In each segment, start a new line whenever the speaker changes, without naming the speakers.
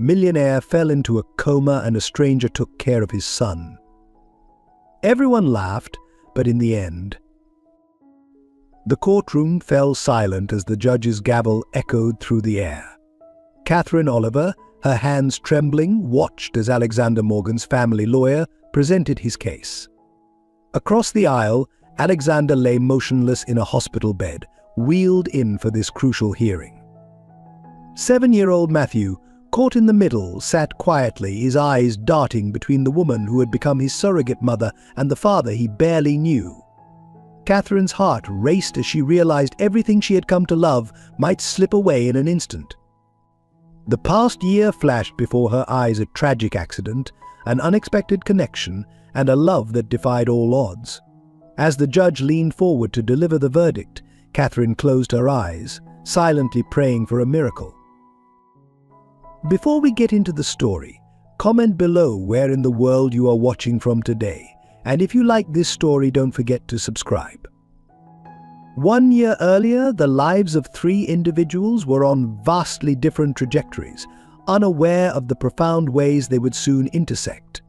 Millionaire fell into a coma and a stranger took care of his son. Everyone laughed, but in the end, the courtroom fell silent as the judge's gavel echoed through the air. Catherine Oliver, her hands trembling, watched as Alexander Morgan's family lawyer presented his case. Across the aisle, Alexander lay motionless in a hospital bed, wheeled in for this crucial hearing. 7-year-old Matthew, caught in the middle, sat quietly, his eyes darting between the woman who had become his surrogate mother and the father he barely knew. Catherine's heart raced as she realized everything she had come to love might slip away in an instant. The past year flashed before her eyes: a tragic accident, an unexpected connection, and a love that defied all odds. As the judge leaned forward to deliver the verdict, Catherine closed her eyes, silently praying for a miracle. Before we get into the story, comment below where in the world you are watching from today, and if you like this story, don't forget to subscribe. 1 year earlier, the lives of 3 individuals were on vastly different trajectories, unaware of the profound ways they would soon intersect.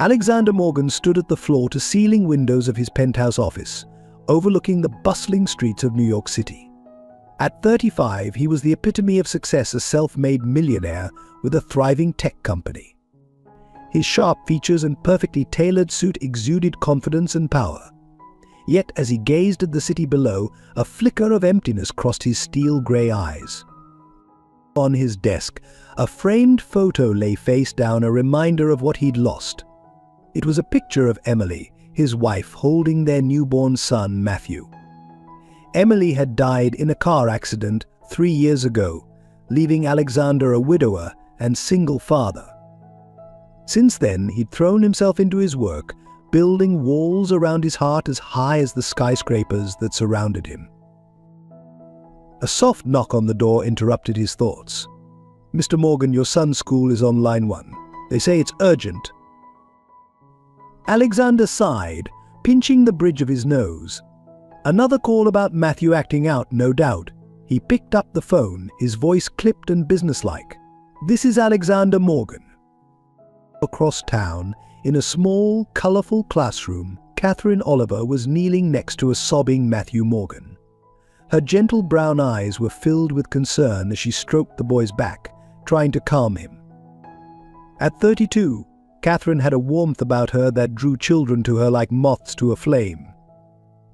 Alexander Morgan stood at the floor-to-ceiling windows of his penthouse office, overlooking the bustling streets of New York City. At 35, he was the epitome of success, a self-made millionaire with a thriving tech company. His sharp features and perfectly tailored suit exuded confidence and power. Yet, as he gazed at the city below, a flicker of emptiness crossed his steel-gray eyes. On his desk, a framed photo lay face down, a reminder of what he'd lost. It was a picture of Emily, his wife, holding their newborn son, Matthew. Emily had died in a car accident 3 years ago, leaving Alexander a widower and single father. Since then, he'd thrown himself into his work, building walls around his heart as high as the skyscrapers that surrounded him. A soft knock on the door interrupted his thoughts. "Mr. Morgan, your son's school is on line 1. They say it's urgent." Alexander sighed, pinching the bridge of his nose. Another call about Matthew acting out, no doubt. He picked up the phone, his voice clipped and businesslike. "This is Alexander Morgan." Across town, in a small, colorful classroom, Catherine Oliver was kneeling next to a sobbing Matthew Morgan. Her gentle brown eyes were filled with concern as she stroked the boy's back, trying to calm him. At 32, Catherine had a warmth about her that drew children to her like moths to a flame.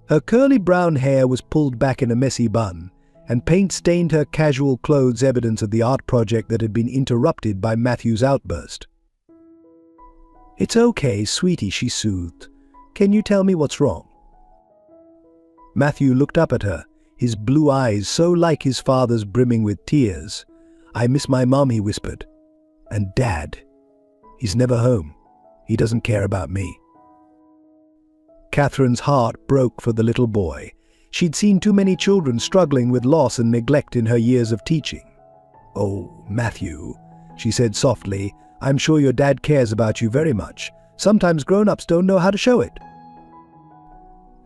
Her curly brown hair was pulled back in a messy bun, and paint stained her casual clothes, evidence of the art project that had been interrupted by Matthew's outburst. "It's okay, sweetie," she soothed. "Can you tell me what's wrong?" Matthew looked up at her, his blue eyes so like his father's brimming with tears. "I miss my mom," he whispered. "And Dad. He's never home. He doesn't care about me." Catherine's heart broke for the little boy. She'd seen too many children struggling with loss and neglect in her years of teaching. "Oh, Matthew," she said softly, "I'm sure your dad cares about you very much. Sometimes grown-ups don't know how to show it."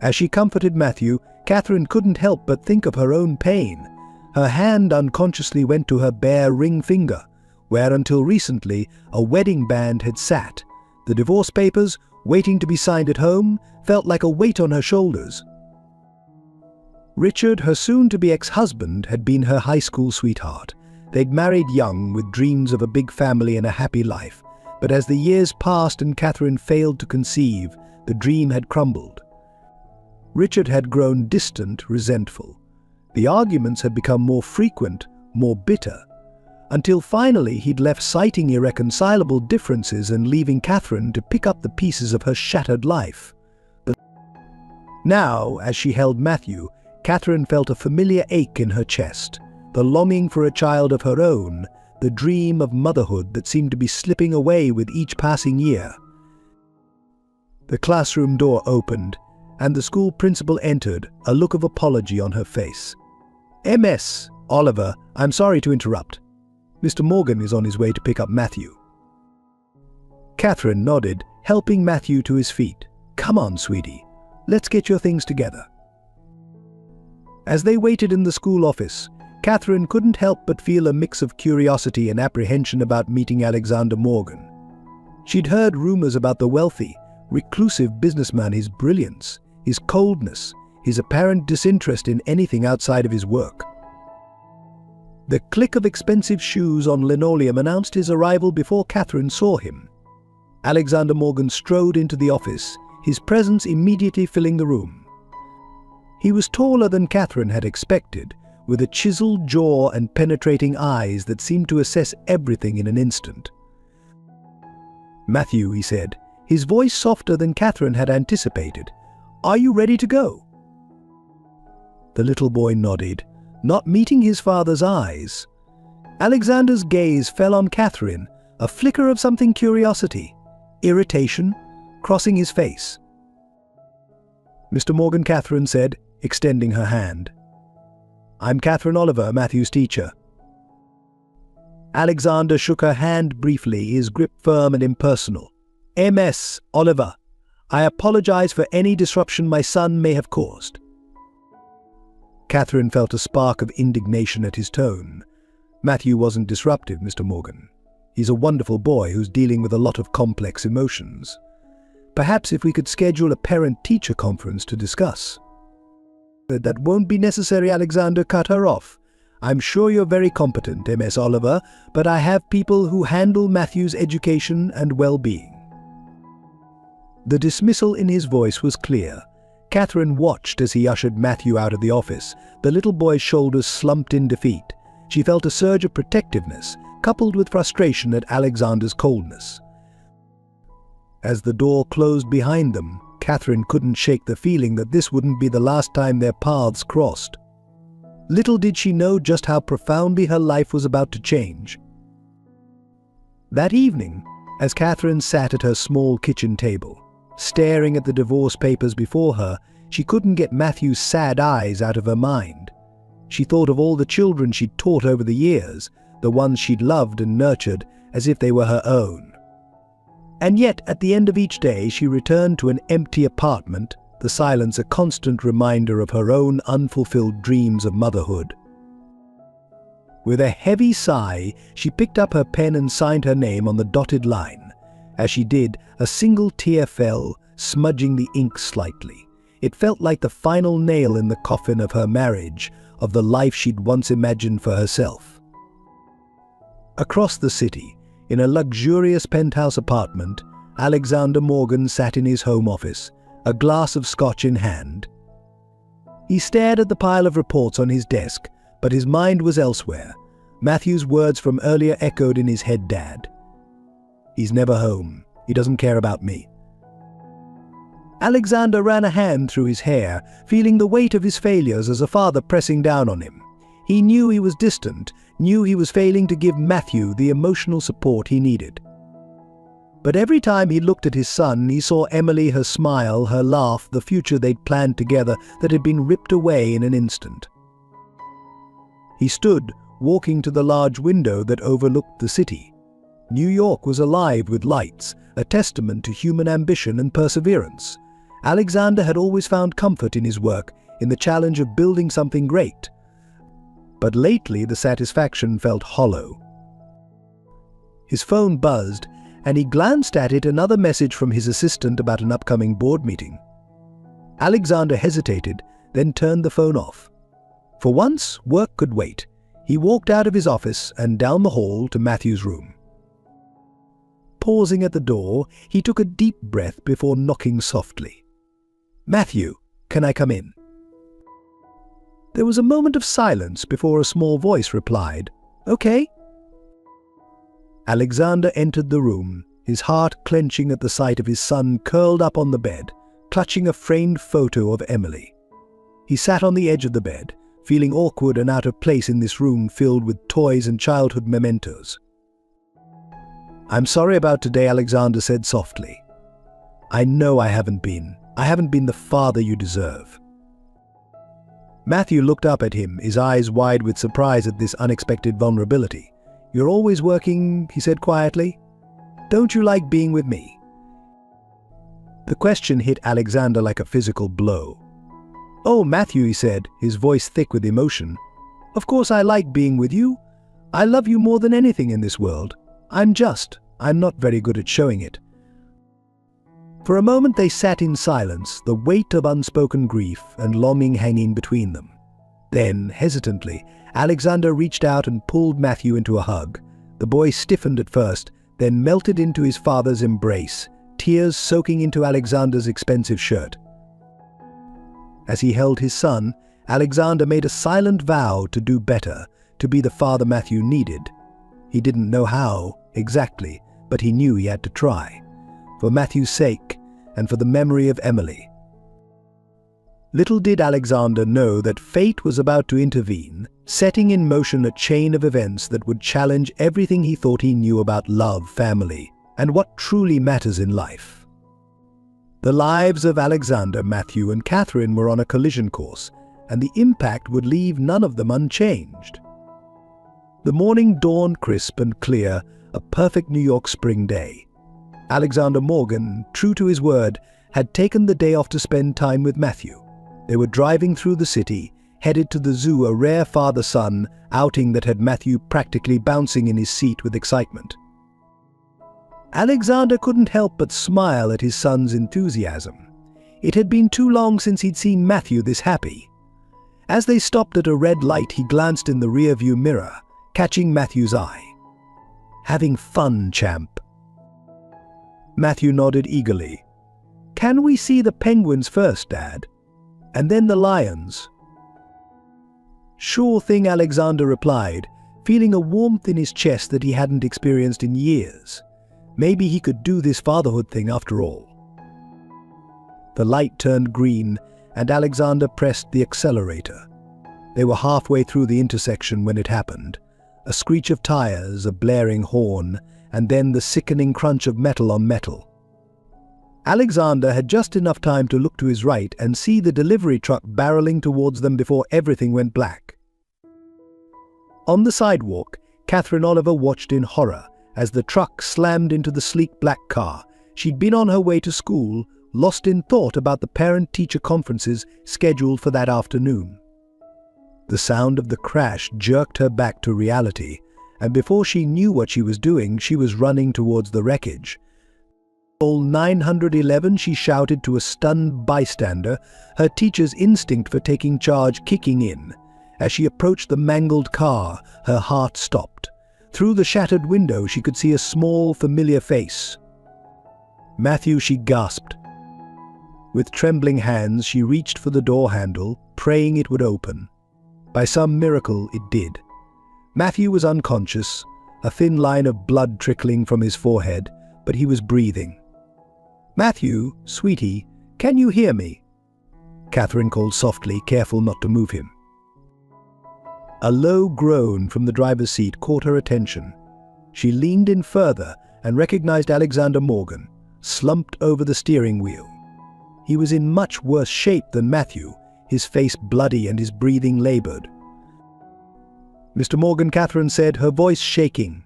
As she comforted Matthew, Catherine couldn't help but think of her own pain. Her hand unconsciously went to her bare ring finger, where until recently a wedding band had sat. The divorce papers, waiting to be signed at home, felt like a weight on her shoulders. Richard, her soon-to-be ex-husband, had been her high school sweetheart. They'd married young, with dreams of a big family and a happy life. But as the years passed and Catherine failed to conceive, the dream had crumbled. Richard had grown distant, resentful. The arguments had become more frequent, more bitter, until finally he'd left, citing irreconcilable differences and leaving Catherine to pick up the pieces of her shattered life. But now, as she held Matthew, Catherine felt a familiar ache in her chest. The longing for a child of her own, the dream of motherhood that seemed to be slipping away with each passing year. The classroom door opened, and the school principal entered, a look of apology on her face. "Ms. Oliver, I'm sorry to interrupt. Mr. Morgan is on his way to pick up Matthew." Catherine nodded, helping Matthew to his feet. "Come on, sweetie. Let's get your things together." As they waited in the school office, Catherine couldn't help but feel a mix of curiosity and apprehension about meeting Alexander Morgan. She'd heard rumors about the wealthy, reclusive businessman, his brilliance, his coldness, his apparent disinterest in anything outside of his work. The click of expensive shoes on linoleum announced his arrival before Catherine saw him. Alexander Morgan strode into the office, his presence immediately filling the room. He was taller than Catherine had expected, with a chiseled jaw and penetrating eyes that seemed to assess everything in an instant. "Matthew," he said, his voice softer than Catherine had anticipated, "are you ready to go?" The little boy nodded, not meeting his father's eyes. Alexander's gaze fell on Catherine, a flicker of something curiosity, irritation, crossing his face. "Mr. Morgan," Catherine said, extending her hand. "I'm Catherine Oliver, Matthew's teacher." Alexander shook her hand briefly, his grip firm and impersonal. "MS, Oliver. I apologize for any disruption my son may have caused." Catherine felt a spark of indignation at his tone. "Matthew wasn't disruptive, Mr. Morgan. He's a wonderful boy who's dealing with a lot of complex emotions. Perhaps if we could schedule a parent-teacher conference to discuss." "That won't be necessary," Alexander cut her off. "I'm sure you're very competent, MS Oliver, but I have people who handle Matthew's education and well-being." The dismissal in his voice was clear. Catherine watched as he ushered Matthew out of the office, the little boy's shoulders slumped in defeat. She felt a surge of protectiveness, coupled with frustration at Alexander's coldness. As the door closed behind them, Catherine couldn't shake the feeling that this wouldn't be the last time their paths crossed. Little did she know just how profoundly her life was about to change. That evening, as Catherine sat at her small kitchen table, staring at the divorce papers before her, she couldn't get Matthew's sad eyes out of her mind. She thought of all the children she'd taught over the years, the ones she'd loved and nurtured as if they were her own. And yet, at the end of each day, she returned to an empty apartment, the silence a constant reminder of her own unfulfilled dreams of motherhood. With a heavy sigh, she picked up her pen and signed her name on the dotted line. As she did, a single tear fell, smudging the ink slightly. It felt like the final nail in the coffin of her marriage, of the life she'd once imagined for herself. Across the city, in a luxurious penthouse apartment, Alexander Morgan sat in his home office, a glass of scotch in hand. He stared at the pile of reports on his desk, but his mind was elsewhere. Matthew's words from earlier echoed in his head, "Dad. He's never home. He doesn't care about me." Alexander ran a hand through his hair, feeling the weight of his failures as a father pressing down on him. He knew he was distant, knew he was failing to give Matthew the emotional support he needed. But every time he looked at his son, he saw Emily, her smile, her laugh, the future they'd planned together that had been ripped away in an instant. He stood, walking to the large window that overlooked the city. New York was alive with lights, a testament to human ambition and perseverance. Alexander had always found comfort in his work, in the challenge of building something great. But lately the satisfaction felt hollow. His phone buzzed, and he glanced at it, another message from his assistant about an upcoming board meeting. Alexander hesitated, then turned the phone off. For once, work could wait. He walked out of his office and down the hall to Matthew's room. Pausing at the door, he took a deep breath before knocking softly. "Matthew, can I come in?" There was a moment of silence before a small voice replied, "Okay." Alexander entered the room, his heart clenching at the sight of his son curled up on the bed, clutching a framed photo of Emily. He sat on the edge of the bed, feeling awkward and out of place in this room filled with toys and childhood mementos. "I'm sorry about today," Alexander said softly. "I know I haven't been the father you deserve." Matthew looked up at him, his eyes wide with surprise at this unexpected vulnerability. "You're always working," he said quietly. "Don't you like being with me?" The question hit Alexander like a physical blow. "Oh, Matthew," he said, his voice thick with emotion. Of course I like being with you. I love you more than anything in this world. I'm not very good at showing it." For a moment they sat in silence, the weight of unspoken grief and longing hanging between them. Then, hesitantly, Alexander reached out and pulled Matthew into a hug. The boy stiffened at first, then melted into his father's embrace, tears soaking into Alexander's expensive shirt. As he held his son, Alexander made a silent vow to do better, to be the father Matthew needed. He didn't know how, exactly, but he knew he had to try. For Matthew's sake, and for the memory of Emily. Little did Alexander know that fate was about to intervene, setting in motion a chain of events that would challenge everything he thought he knew about love, family, and what truly matters in life. The lives of Alexander, Matthew, and Catherine were on a collision course, and the impact would leave none of them unchanged. The morning dawned crisp and clear, a perfect New York spring day. Alexander Morgan, true to his word, had taken the day off to spend time with Matthew. They were driving through the city, headed to the zoo, a rare father-son outing that had Matthew practically bouncing in his seat with excitement. Alexander couldn't help but smile at his son's enthusiasm. It had been too long since he'd seen Matthew this happy. As they stopped at a red light, he glanced in the rearview mirror, catching Matthew's eye. "Having fun, champ." Matthew nodded eagerly. "Can we see the penguins first, Dad? And then the lions?" "Sure thing," Alexander replied, feeling a warmth in his chest that he hadn't experienced in years. Maybe he could do this fatherhood thing after all. The light turned green, and Alexander pressed the accelerator. They were halfway through the intersection when it happened. A screech of tires, a blaring horn, and then the sickening crunch of metal on metal. Alexander had just enough time to look to his right and see the delivery truck barreling towards them before everything went black. On the sidewalk, Catherine Oliver watched in horror as the truck slammed into the sleek black car. She'd been on her way to school, lost in thought about the parent-teacher conferences scheduled for that afternoon. The sound of the crash jerked her back to reality, and before she knew what she was doing, she was running towards the wreckage. "All 911," she shouted to a stunned bystander, her teacher's instinct for taking charge kicking in. As she approached the mangled car, her heart stopped. Through the shattered window, she could see a small, familiar face. "Matthew," she gasped. With trembling hands, she reached for the door handle, praying it would open. By some miracle, it did. Matthew was unconscious, a thin line of blood trickling from his forehead, but he was breathing. "Matthew, sweetie, can you hear me?" Catherine called softly, careful not to move him. A low groan from the driver's seat caught her attention. She leaned in further and recognized Alexander Morgan, slumped over the steering wheel. He was in much worse shape than Matthew, his face bloody and his breathing labored. "Mr. Morgan," Catherine said, her voice shaking.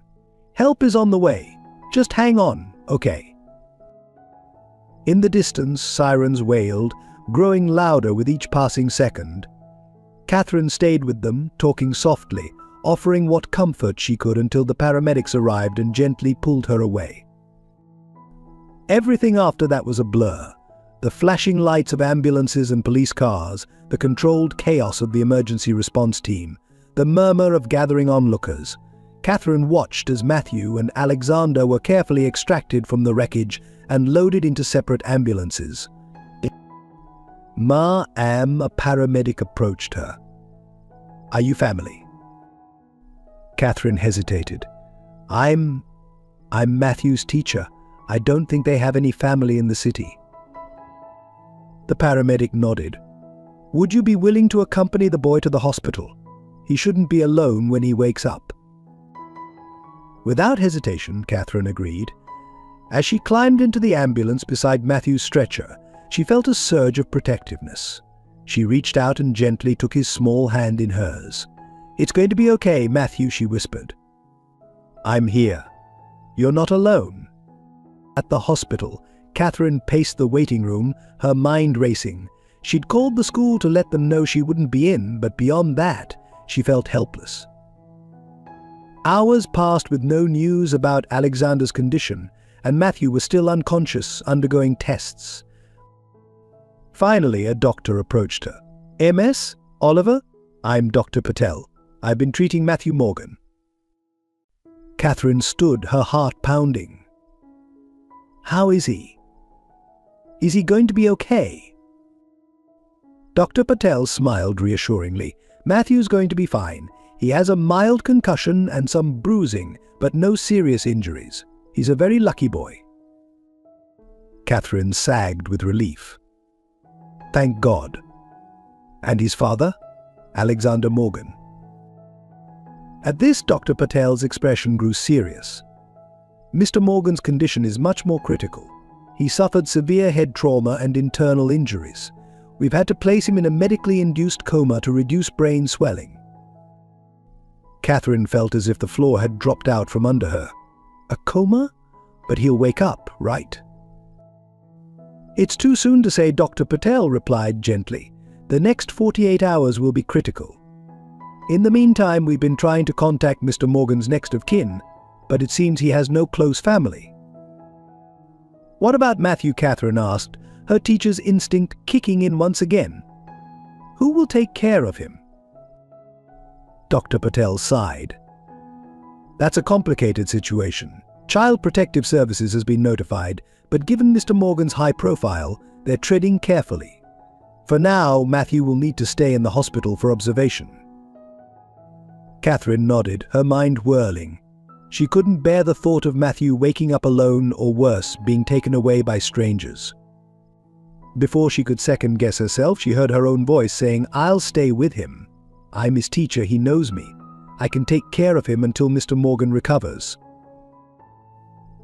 "Help is on the way. Just hang on, okay?" In the distance, sirens wailed, growing louder with each passing second. Catherine stayed with them, talking softly, offering what comfort she could until the paramedics arrived and gently pulled her away. Everything after that was a blur. The flashing lights of ambulances and police cars, the controlled chaos of the emergency response team, the murmur of gathering onlookers. Catherine watched as Matthew and Alexander were carefully extracted from the wreckage and loaded into separate ambulances. A paramedic approached her. "Are you family?" Catherine hesitated. I'm Matthew's teacher. I don't think they have any family in the city." The paramedic nodded. "Would you be willing to accompany the boy to the hospital? He shouldn't be alone when he wakes up." Without hesitation, Catherine agreed. As she climbed into the ambulance beside Matthew's stretcher, she felt a surge of protectiveness. She reached out and gently took his small hand in hers. "It's going to be okay, Matthew," she whispered. "I'm here. You're not alone." At the hospital, Catherine paced the waiting room, her mind racing. She'd called the school to let them know she wouldn't be in, but beyond that, She felt helpless. Hours passed with no news about Alexander's condition, and Matthew was still unconscious, undergoing tests. Finally, a doctor approached her. MS? Oliver? I'm Dr. Patel. I've been treating Matthew Morgan. Catherine stood, her heart pounding. How is he? Is he going to be okay? Dr. Patel smiled reassuringly. Matthew's going to be fine. He has a mild concussion and some bruising, but no serious injuries. He's a very lucky boy. Catherine sagged with relief. Thank God. And his father? Alexander Morgan. At this, Dr. Patel's expression grew serious. Mr. Morgan's condition is much more critical. He suffered severe head trauma and internal injuries. We've had to place him in a medically induced coma to reduce brain swelling. Catherine felt as if the floor had dropped out from under her. A coma? But he'll wake up, right? It's too soon to say, Dr. Patel replied gently. The next 48 hours will be critical. In the meantime, we've been trying to contact Mr. Morgan's next of kin, but it seems he has no close family. What about Matthew? Catherine asked, her teacher's instinct kicking in once again. Who will take care of him? Dr. Patel sighed. That's a complicated situation. Child Protective Services has been notified, but given Mr. Morgan's high profile, they're treading carefully. For now, Matthew will need to stay in the hospital for observation. Catherine nodded, her mind whirling. She couldn't bear the thought of Matthew waking up alone or worse, being taken away by strangers. Before she could second-guess herself, she heard her own voice saying, I'll stay with him. I'm his teacher, he knows me. I can take care of him until Mr. Morgan recovers.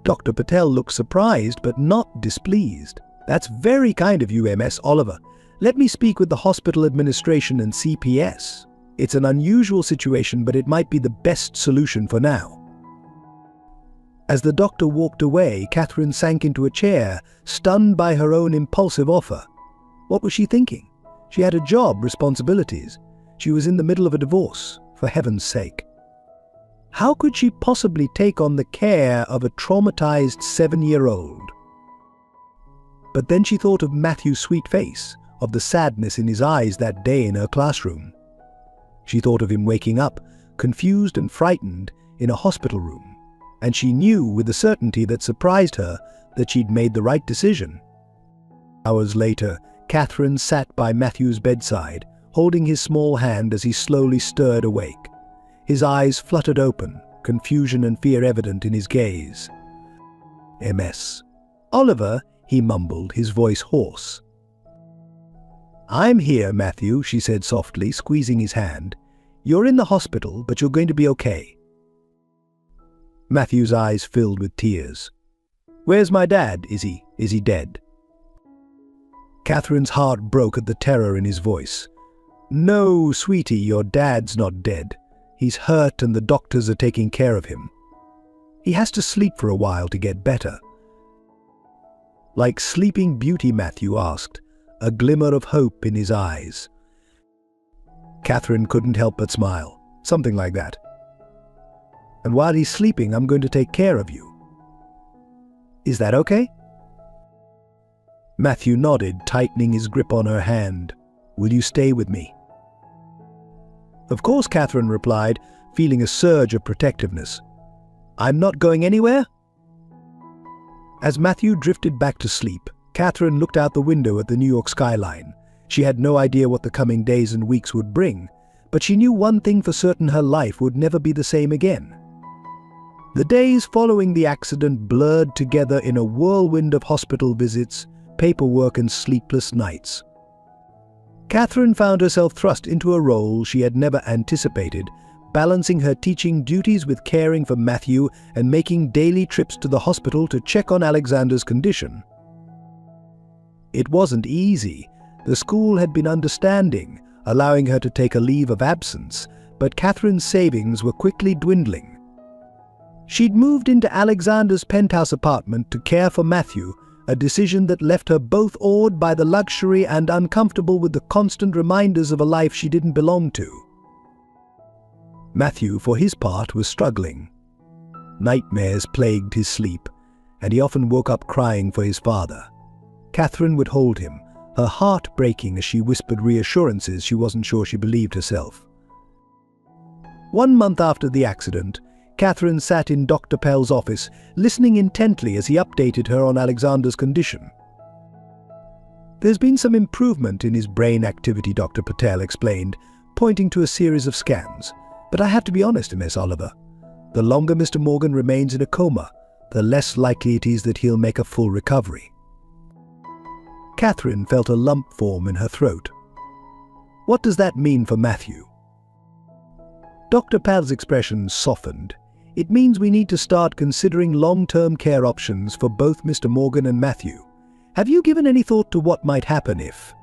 Dr. Patel looked surprised but not displeased. That's very kind of you, MS Oliver. Let me speak with the hospital administration and CPS. It's an unusual situation, but it might be the best solution for now. As the doctor walked away, Catherine sank into a chair, stunned by her own impulsive offer. What was she thinking? She had a job, responsibilities. She was in the middle of a divorce, for heaven's sake. How could she possibly take on the care of a traumatized 7-year-old? But then she thought of Matthew's sweet face, of the sadness in his eyes that day in her classroom. She thought of him waking up, confused and frightened, in a hospital room. And she knew with a certainty that surprised her that she'd made the right decision. Hours later, Catherine sat by Matthew's bedside, holding his small hand as he slowly stirred awake. His eyes fluttered open, confusion and fear evident in his gaze. MS. Oliver, he mumbled, his voice hoarse. I'm here, Matthew, she said softly, squeezing his hand. You're in the hospital, but you're going to be okay. Matthew's eyes filled with tears. Where's my dad? Is he dead? Catherine's heart broke at the terror in his voice. No, sweetie, your dad's not dead. He's hurt and the doctors are taking care of him. He has to sleep for a while to get better. Like Sleeping Beauty, Matthew asked, a glimmer of hope in his eyes. Catherine couldn't help but smile, something like that. And while he's sleeping, I'm going to take care of you. Is that okay? Matthew nodded, tightening his grip on her hand. Will you stay with me? Of course, Catherine replied, feeling a surge of protectiveness. I'm not going anywhere. As Matthew drifted back to sleep, Catherine looked out the window at the New York skyline. She had no idea what the coming days and weeks would bring, but she knew one thing for certain: her life would never be the same again. The days following the accident blurred together in a whirlwind of hospital visits, paperwork and sleepless nights. Catherine found herself thrust into a role she had never anticipated, balancing her teaching duties with caring for Matthew and making daily trips to the hospital to check on Alexander's condition. It wasn't easy. The school had been understanding, allowing her to take a leave of absence, but Catherine's savings were quickly dwindling. She'd moved into Alexander's penthouse apartment to care for Matthew, a decision that left her both awed by the luxury and uncomfortable with the constant reminders of a life she didn't belong to. Matthew, for his part, was struggling. Nightmares plagued his sleep, and he often woke up crying for his father. Catherine would hold him, her heart breaking as she whispered reassurances she wasn't sure she believed herself. 1 month after the accident, Catherine sat in Dr. Pell's office, listening intently as he updated her on Alexander's condition. "There's been some improvement in his brain activity," Dr. Patel explained, pointing to a series of scans. "But I have to be honest, Miss Oliver. The longer Mr. Morgan remains in a coma, the less likely it is that he'll make a full recovery." Catherine felt a lump form in her throat. "What does that mean for Matthew?" Dr. Pell's expression softened. "It means we need to start considering long-term care options for both Mr. Morgan and Matthew. Have you given any thought to what might happen if—"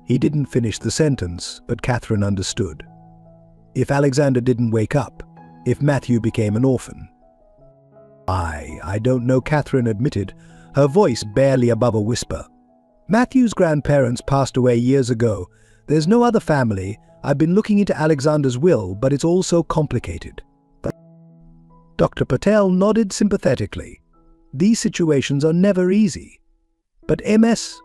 He didn't finish the sentence, but Catherine understood. If Alexander didn't wake up, if Matthew became an orphan. I don't know," Catherine admitted, her voice barely above a whisper. "Matthew's grandparents passed away years ago. There's no other family. I've been looking into Alexander's will, but it's all so complicated." Dr. Patel nodded sympathetically. These situations are never easy. "But Ms.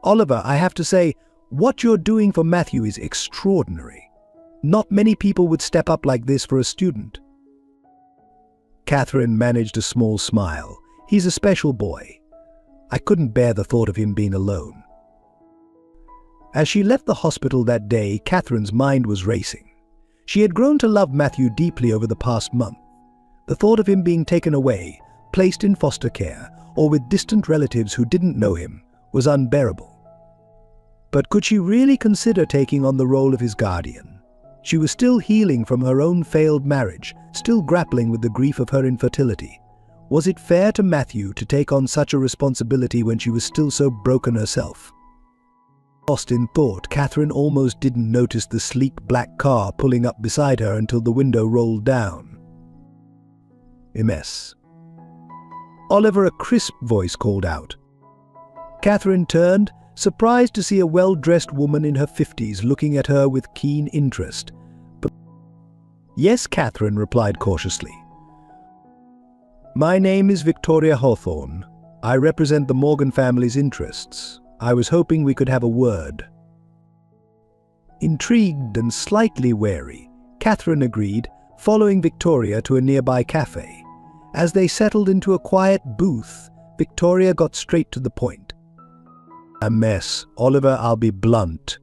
Oliver, I have to say, what you're doing for Matthew is extraordinary. Not many people would step up like this for a student." Catherine managed a small smile. "He's a special boy. I couldn't bear the thought of him being alone." As she left the hospital that day, Catherine's mind was racing. She had grown to love Matthew deeply over the past month. The thought of him being taken away, placed in foster care, or with distant relatives who didn't know him, was unbearable. But could she really consider taking on the role of his guardian? She was still healing from her own failed marriage, still grappling with the grief of her infertility. Was it fair to Matthew to take on such a responsibility when she was still so broken herself? Lost in thought, Catherine almost didn't notice the sleek black car pulling up beside her until the window rolled down. "Ms. Oliver," a crisp voice called out. Catherine turned, surprised to see a well-dressed woman in her 50s looking at her with keen interest. "But—" "Yes," Catherine replied cautiously. "My name is Victoria Hawthorne. I represent the Morgan family's interests. I was hoping we could have a word." Intrigued and slightly wary, Catherine agreed, following Victoria to a nearby cafe. As they settled into a quiet booth, Victoria got straight to the point. "Ms. Oliver, I'll be blunt.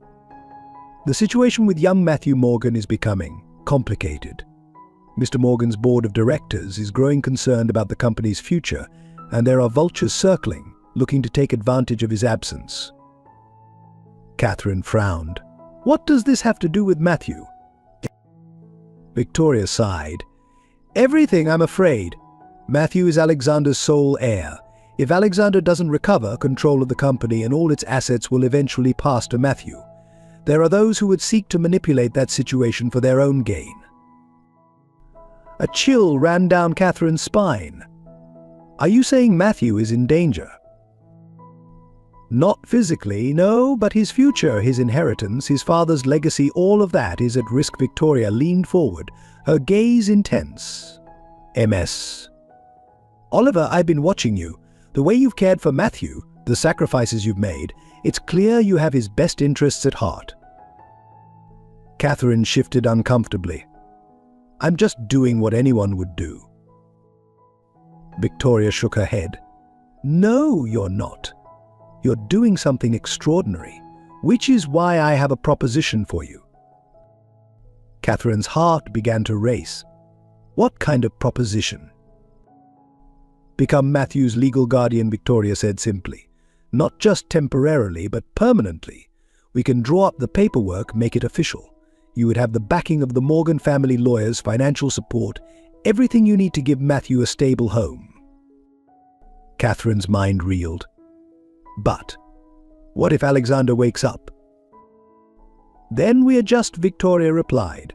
The situation with young Matthew Morgan is becoming complicated. Mr. Morgan's board of directors is growing concerned about the company's future, and there are vultures circling, looking to take advantage of his absence." Catherine frowned. "What does this have to do with Matthew?" Victoria sighed. "Everything, I'm afraid. Matthew is Alexander's sole heir. If Alexander doesn't recover control of the company, and all its assets will eventually pass to Matthew. There are those who would seek to manipulate that situation for their own gain." A chill ran down Catherine's spine. "Are you saying Matthew is in danger?" "Not physically, no, but his future, his inheritance, his father's legacy, all of that is at risk." Victoria leaned forward, her gaze intense. "Ms. Oliver, I've been watching you. The way you've cared for Matthew, the sacrifices you've made, it's clear you have his best interests at heart." Catherine shifted uncomfortably. "I'm just doing what anyone would do." Victoria shook her head. "No, you're not. You're doing something extraordinary, which is why I have a proposition for you." Catherine's heart began to race. "What kind of proposition?" "Become Matthew's legal guardian," Victoria said simply. "Not just temporarily, but permanently. We can draw up the paperwork, make it official. You would have the backing of the Morgan family lawyers, financial support, everything you need to give Matthew a stable home." Catherine's mind reeled. "But what if Alexander wakes up?" "Then we adjust," Victoria replied.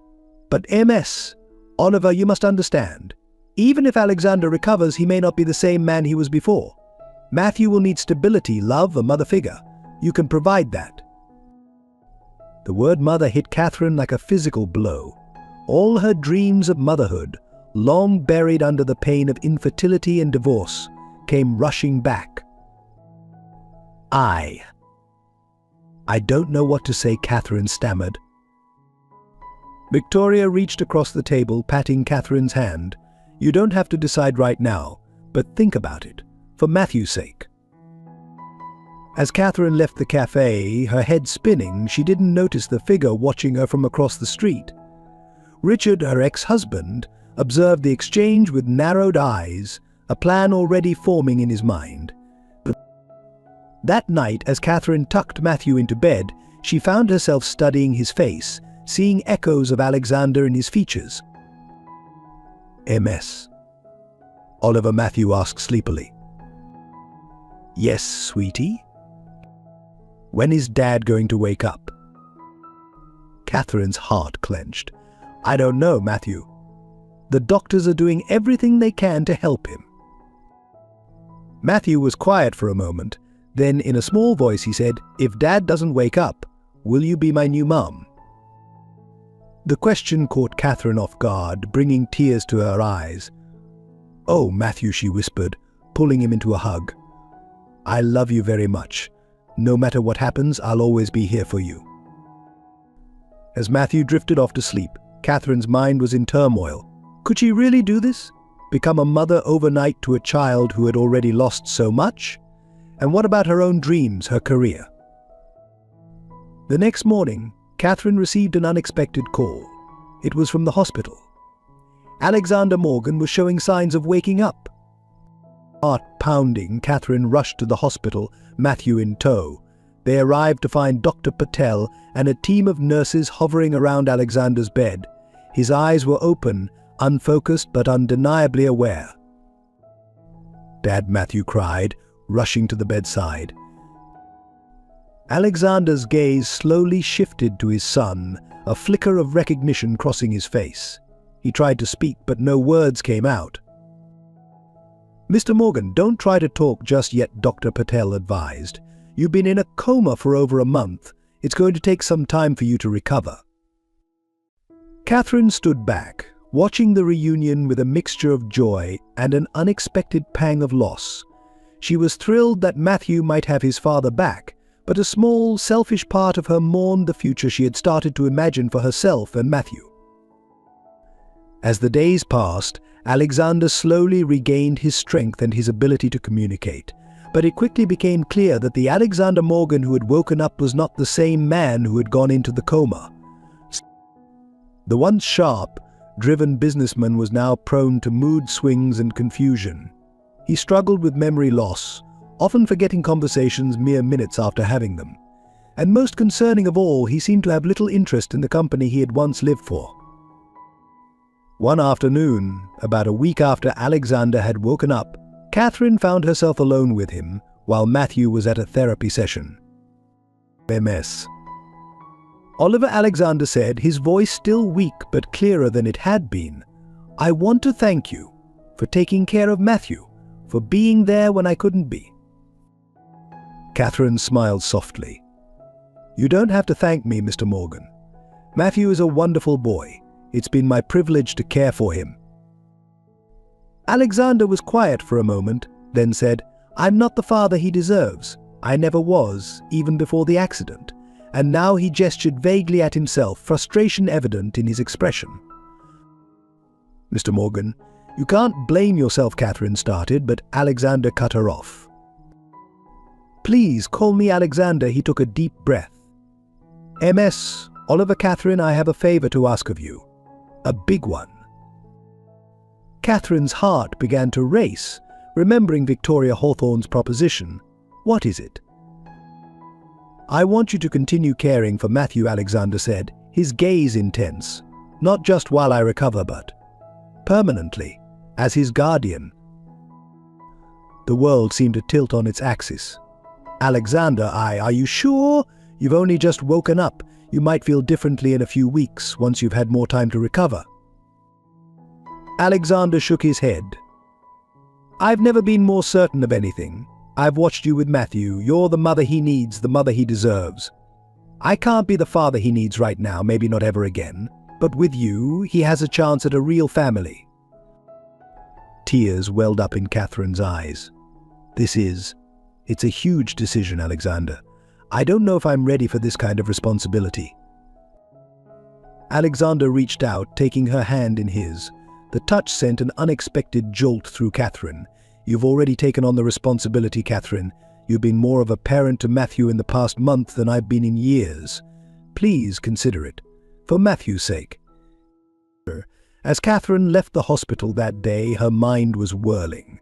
"But Ms. Oliver, you must understand. Even if Alexander recovers, he may not be the same man he was before. Matthew will need stability, love, a mother figure. You can provide that." The word mother hit Catherine like a physical blow. All her dreams of motherhood, long buried under the pain of infertility and divorce, came rushing back. I don't know what to say," Catherine stammered. Victoria reached across the table, patting Catherine's hand. "You don't have to decide right now, but think about it, for Matthew's sake." As Catherine left the cafe, her head spinning, she didn't notice the figure watching her from across the street. Richard, her ex-husband, observed the exchange with narrowed eyes, a plan already forming in his mind. That night, as Catherine tucked Matthew into bed, she found herself studying his face, seeing echoes of Alexander in his features. "MS?" Oliver Matthew asked sleepily. "Yes, sweetie?" "When is Dad going to wake up?" Catherine's heart clenched. "I don't know, Matthew. The doctors are doing everything they can to help him." Matthew was quiet for a moment. Then, in a small voice, he said, "If Dad doesn't wake up, will you be my new mom?" The question caught Catherine off guard, bringing tears to her eyes. "Oh, Matthew," she whispered, pulling him into a hug. "I love you very much. No matter what happens, I'll always be here for you." As Matthew drifted off to sleep, Catherine's mind was in turmoil. Could she really do this? Become a mother overnight to a child who had already lost so much? And what about her own dreams, her career? The next morning, Catherine received an unexpected call. It was from the hospital. Alexander Morgan was showing signs of waking up. Heart pounding, Catherine rushed to the hospital, Matthew in tow. They arrived to find Dr. Patel and a team of nurses hovering around Alexander's bed. His eyes were open, unfocused but undeniably aware. "Dad," Matthew cried, rushing to the bedside. Alexander's gaze slowly shifted to his son, a flicker of recognition crossing his face. He tried to speak, but no words came out. "Mr. Morgan, don't try to talk just yet," Dr. Patel advised. "You've been in a coma for over a month. It's going to take some time for you to recover." Catherine stood back, watching the reunion with a mixture of joy and an unexpected pang of loss. She was thrilled that Matthew might have his father back, but a small, selfish part of her mourned the future she had started to imagine for herself and Matthew. As the days passed, Alexander slowly regained his strength and his ability to communicate, but it quickly became clear that the Alexander Morgan who had woken up was not the same man who had gone into the coma. The once sharp, driven businessman was now prone to mood swings and confusion. He struggled with memory loss, often forgetting conversations mere minutes after having them. And most concerning of all, he seemed to have little interest in the company he had once lived for. One afternoon, about a week after Alexander had woken up, Catherine found herself alone with him while Matthew was at a therapy session. MS. Oliver Alexander said, his voice still weak but clearer than it had been. "I want to thank you for taking care of Matthew, for being there when I couldn't be." Catherine smiled softly. "You don't have to thank me, Mr. Morgan. Matthew is a wonderful boy. It's been my privilege to care for him." Alexander was quiet for a moment, then said, "I'm not the father he deserves. I never was, even before the accident." And now he gestured vaguely at himself, frustration evident in his expression. "Mr. Morgan, you can't blame yourself," Catherine started, but Alexander cut her off. "Please call me Alexander," he took a deep breath. "MS, Oliver, Catherine, I have a favor to ask of you. A big one." Catherine's heart began to race, remembering Victoria Hawthorne's proposition. "What is it?" "I want you to continue caring for Matthew," Alexander said, his gaze intense. "Not just while I recover, but permanently, as his guardian." The world seemed to tilt on its axis. "Alexander, are you sure? You've only just woken up. You might feel differently in a few weeks, once you've had more time to recover." Alexander shook his head. "I've never been more certain of anything. I've watched you with Matthew. You're the mother he needs, the mother he deserves. I can't be the father he needs right now, maybe not ever again, But with you, he has a chance at a real family." Tears welled up in Catherine's eyes. It's a huge decision, Alexander. I don't know if I'm ready for this kind of responsibility." Alexander reached out, taking her hand in his. The touch sent an unexpected jolt through Catherine. "You've already taken on the responsibility, Catherine. You've been more of a parent to Matthew in the past month than I've been in years. Please consider it, for Matthew's sake." As Catherine left the hospital that day, her mind was whirling.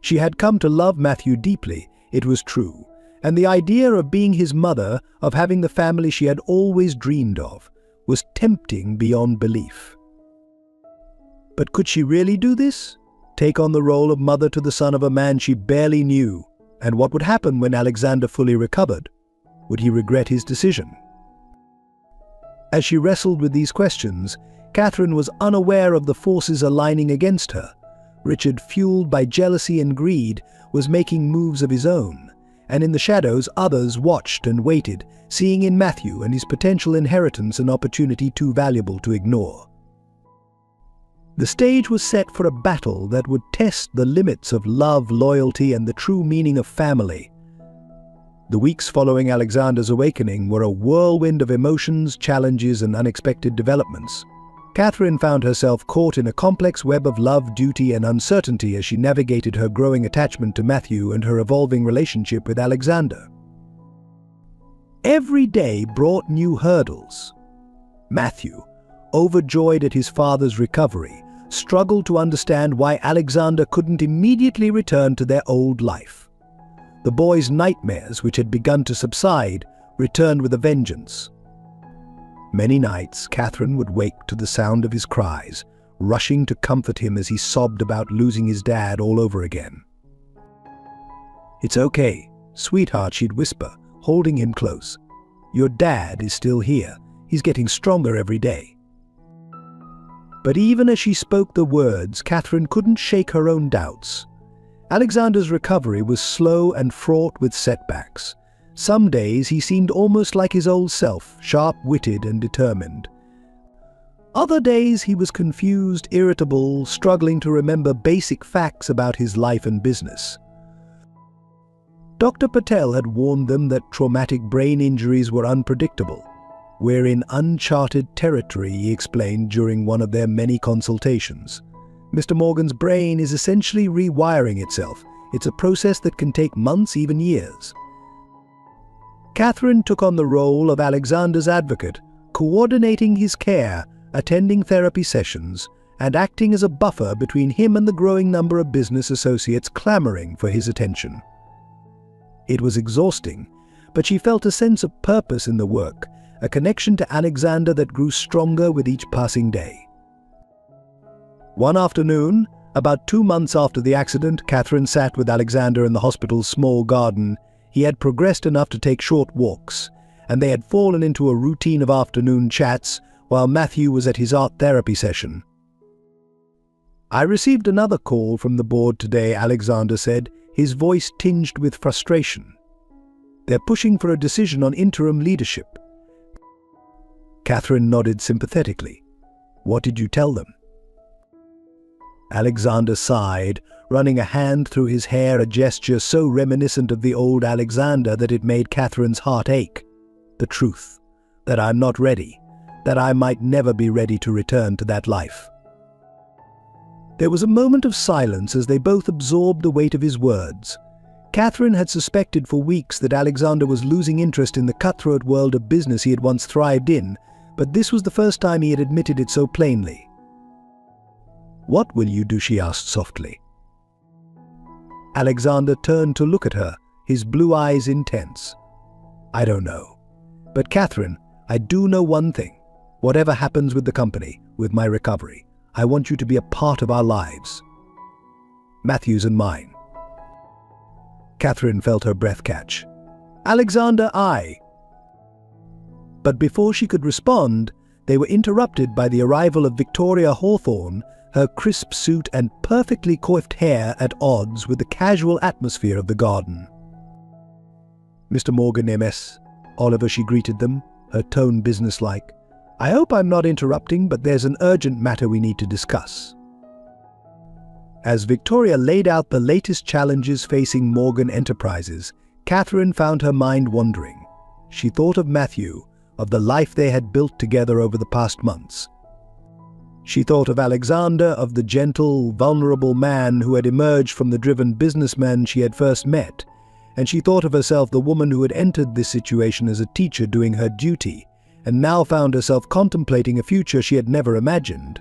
She had come to love Matthew deeply, it was true, and the idea of being his mother, of having the family she had always dreamed of, was tempting beyond belief. But could she really do this? Take on the role of mother to the son of a man she barely knew? And what would happen when Alexander fully recovered? Would he regret his decision? As she wrestled with these questions, Catherine was unaware of the forces aligning against her. Richard, fueled by jealousy and greed, was making moves of his own, and in the shadows others watched and waited, seeing in Matthew and his potential inheritance an opportunity too valuable to ignore. The stage was set for a battle that would test the limits of love, loyalty, and the true meaning of family. The weeks following Alexander's awakening were a whirlwind of emotions, challenges, and unexpected developments. Catherine found herself caught in a complex web of love, duty, and uncertainty as she navigated her growing attachment to Matthew and her evolving relationship with Alexander. Every day brought new hurdles. Matthew, overjoyed at his father's recovery, struggled to understand why Alexander couldn't immediately return to their old life. The boy's nightmares, which had begun to subside, returned with a vengeance. Many nights, Catherine would wake to the sound of his cries, rushing to comfort him as he sobbed about losing his dad all over again. "It's okay, sweetheart," she'd whisper, holding him close. "Your dad is still here. He's getting stronger every day." But even as she spoke the words, Catherine couldn't shake her own doubts. Alexander's recovery was slow and fraught with setbacks. Some days he seemed almost like his old self, sharp-witted and determined. Other days he was confused, irritable, struggling to remember basic facts about his life and business. Dr. Patel had warned them that traumatic brain injuries were unpredictable. "We're in uncharted territory," he explained during one of their many consultations. "Mr. Morgan's brain is essentially rewiring itself. It's a process that can take months, even years." Catherine took on the role of Alexander's advocate, coordinating his care, attending therapy sessions, and acting as a buffer between him and the growing number of business associates clamoring for his attention. It was exhausting, but she felt a sense of purpose in the work, a connection to Alexander that grew stronger with each passing day. One afternoon, about 2 months after the accident, Catherine sat with Alexander in the hospital's small garden. He had progressed enough to take short walks, and they had fallen into a routine of afternoon chats while Matthew was at his art therapy session. "I received another call from the board today," Alexander said, his voice tinged with frustration. "They're pushing for a decision on interim leadership." Catherine nodded sympathetically. "What did you tell them?" Alexander sighed, running a hand through his hair, a gesture so reminiscent of the old Alexander that it made Catherine's heart ache. "The truth, that I'm not ready, that I might never be ready to return to that life." There was a moment of silence as they both absorbed the weight of his words. Catherine had suspected for weeks that Alexander was losing interest in the cutthroat world of business he had once thrived in, but this was the first time he had admitted it so plainly. "What will you do?" she asked softly. Alexander turned to look at her, his blue eyes intense. "I don't know. But Catherine, I do know one thing. Whatever happens with the company, with my recovery, I want you to be a part of our lives. Matthew's and mine." Catherine felt her breath catch. "Alexander, I..." But before she could respond, they were interrupted by the arrival of Victoria Hawthorne, her crisp suit and perfectly coiffed hair at odds with the casual atmosphere of the garden. "Mr. Morgan, MS. Oliver," she greeted them, her tone businesslike. I hope I'm not interrupting, but there's an urgent matter we need to discuss. As Victoria laid out the latest challenges facing Morgan Enterprises, Catherine found her mind wandering. She thought of Matthew, of the life they had built together over the past months. She thought of Alexander, of the gentle, vulnerable man who had emerged from the driven businessman she had first met, and she thought of herself, the woman who had entered this situation as a teacher doing her duty, and now found herself contemplating a future she had never imagined.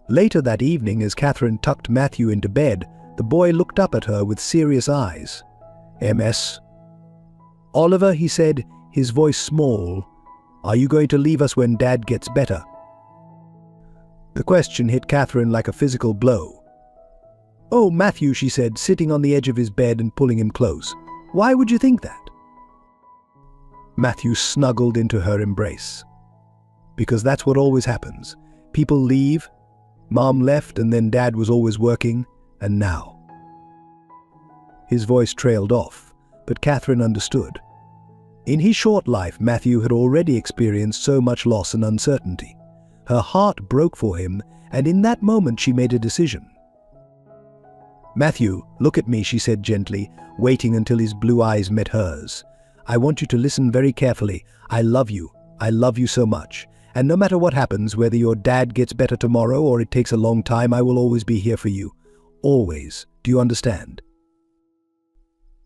Later that evening, as Catherine tucked Matthew into bed, the boy looked up at her with serious eyes. "MS. Oliver," he said, his voice small, "are you going to leave us when Dad gets better?" The question hit Catherine like a physical blow. "Oh, Matthew," she said, sitting on the edge of his bed and pulling him close. "Why would you think that?" Matthew snuggled into her embrace. "Because that's what always happens. People leave. Mom left, and then Dad was always working, and now." His voice trailed off, but Catherine understood. In his short life, Matthew had already experienced so much loss and uncertainty. Her heart broke for him, and in that moment she made a decision. "Matthew, look at me," she said gently, waiting until his blue eyes met hers. "I want you to listen very carefully. I love you. I love you so much. And no matter what happens, whether your dad gets better tomorrow or it takes a long time, I will always be here for you. Always. Do you understand?"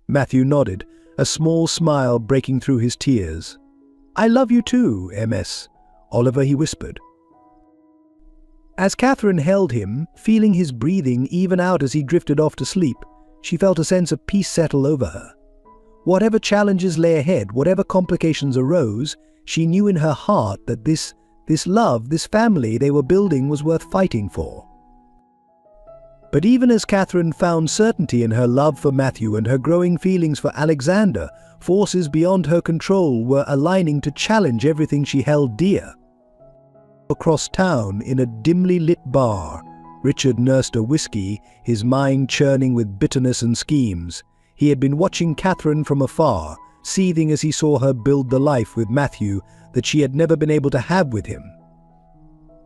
Matthew nodded, a small smile breaking through his tears. "I love you too, MS. Oliver," he whispered. As Catherine held him, feeling his breathing even out as he drifted off to sleep, she felt a sense of peace settle over her. Whatever challenges lay ahead, whatever complications arose, she knew in her heart that this love, this family they were building was worth fighting for. But even as Catherine found certainty in her love for Matthew and her growing feelings for Alexander, forces beyond her control were aligning to challenge everything she held dear. Across town, in a dimly lit bar, Richard nursed a whiskey, his mind churning with bitterness and schemes. He had been watching Catherine from afar, seething as he saw her build the life with Matthew that she had never been able to have with him.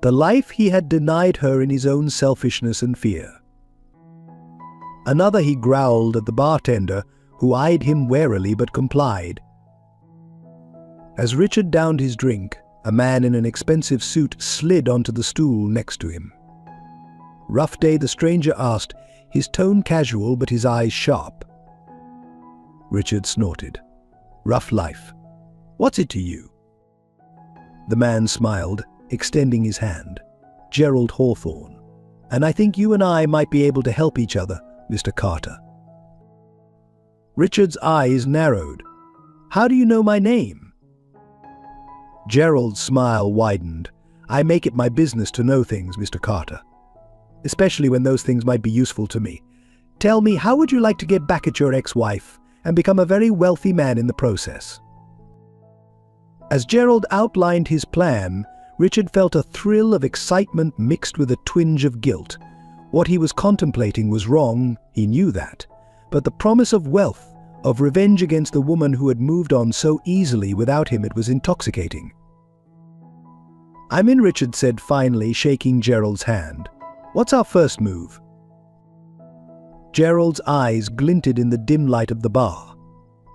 The life he had denied her in his own selfishness and fear. "Another," he growled at the bartender, who eyed him warily but complied. As Richard downed his drink, a man in an expensive suit slid onto the stool next to him. "Rough day?" the stranger asked, his tone casual but his eyes sharp. Richard snorted. "Rough life. What's it to you?" The man smiled, extending his hand. "Gerald Hawthorne. And I think you and I might be able to help each other, Mr. Carter." Richard's eyes narrowed. "How do you know my name?" Gerald's smile widened. "I make it my business to know things, Mr. Carter. Especially when those things might be useful to me. Tell me, how would you like to get back at your ex-wife and become a very wealthy man in the process?" As Gerald outlined his plan, Richard felt a thrill of excitement mixed with a twinge of guilt. What he was contemplating was wrong, he knew that, but the promise of wealth, of revenge against the woman who had moved on so easily without him, it was intoxicating. "I'm in," Richard said finally, shaking Gerald's hand. "What's our first move?" Gerald's eyes glinted in the dim light of the bar.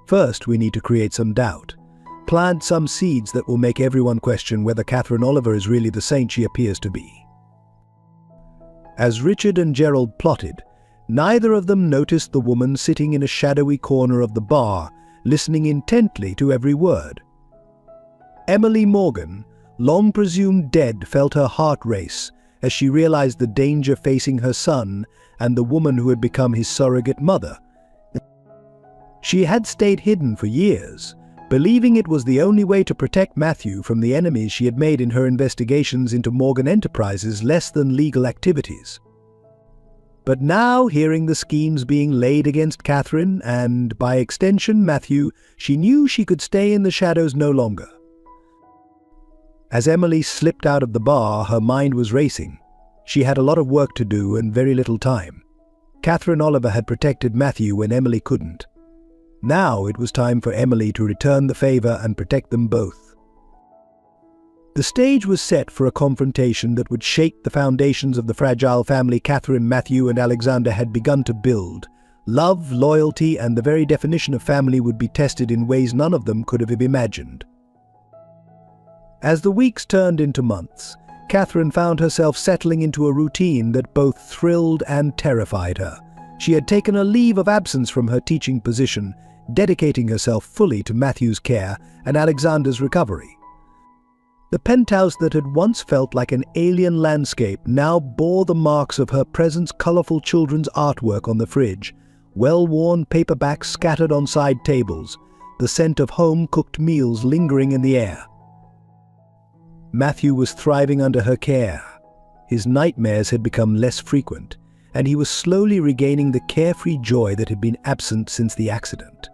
"First, we need to create some doubt. Plant some seeds that will make everyone question whether Catherine Oliver is really the saint she appears to be." As Richard and Gerald plotted, neither of them noticed the woman sitting in a shadowy corner of the bar, listening intently to every word. Emily Morgan, long presumed dead, felt her heart race as she realized the danger facing her son and the woman who had become his surrogate mother. She had stayed hidden for years, believing it was the only way to protect Matthew from the enemies she had made in her investigations into Morgan Enterprises' less-than-legal activities. But now, hearing the schemes being laid against Catherine and, by extension, Matthew, she knew she could stay in the shadows no longer. As Emily slipped out of the bar, her mind was racing. She had a lot of work to do and very little time. Catherine Oliver had protected Matthew when Emily couldn't. Now it was time for Emily to return the favor and protect them both. The stage was set for a confrontation that would shake the foundations of the fragile family Catherine, Matthew, and Alexander had begun to build. Love, loyalty, and the very definition of family would be tested in ways none of them could have imagined. As the weeks turned into months, Catherine found herself settling into a routine that both thrilled and terrified her. She had taken a leave of absence from her teaching position, dedicating herself fully to Matthew's care and Alexander's recovery. The penthouse that had once felt like an alien landscape now bore the marks of her presence: colorful children's artwork on the fridge, well-worn paperbacks scattered on side tables, the scent of home-cooked meals lingering in the air. Matthew was thriving under her care. His nightmares had become less frequent, and he was slowly regaining the carefree joy that had been absent since the accident.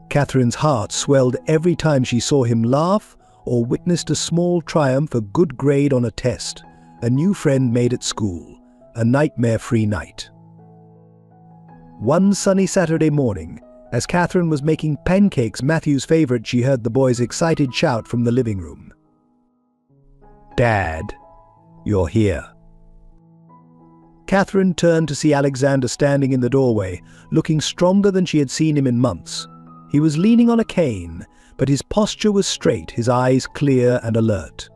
Catherine's heart swelled every time she saw him laugh or witnessed a small triumph, a good grade on a test, a new friend made at school, a nightmare-free night. One sunny Saturday morning, as Catherine was making pancakes, Matthew's favorite, she heard the boy's excited shout from the living room. "Dad, you're here." Catherine turned to see Alexander standing in the doorway, looking stronger than she had seen him in months. He was leaning on a cane, but his posture was straight, his eyes clear and alert.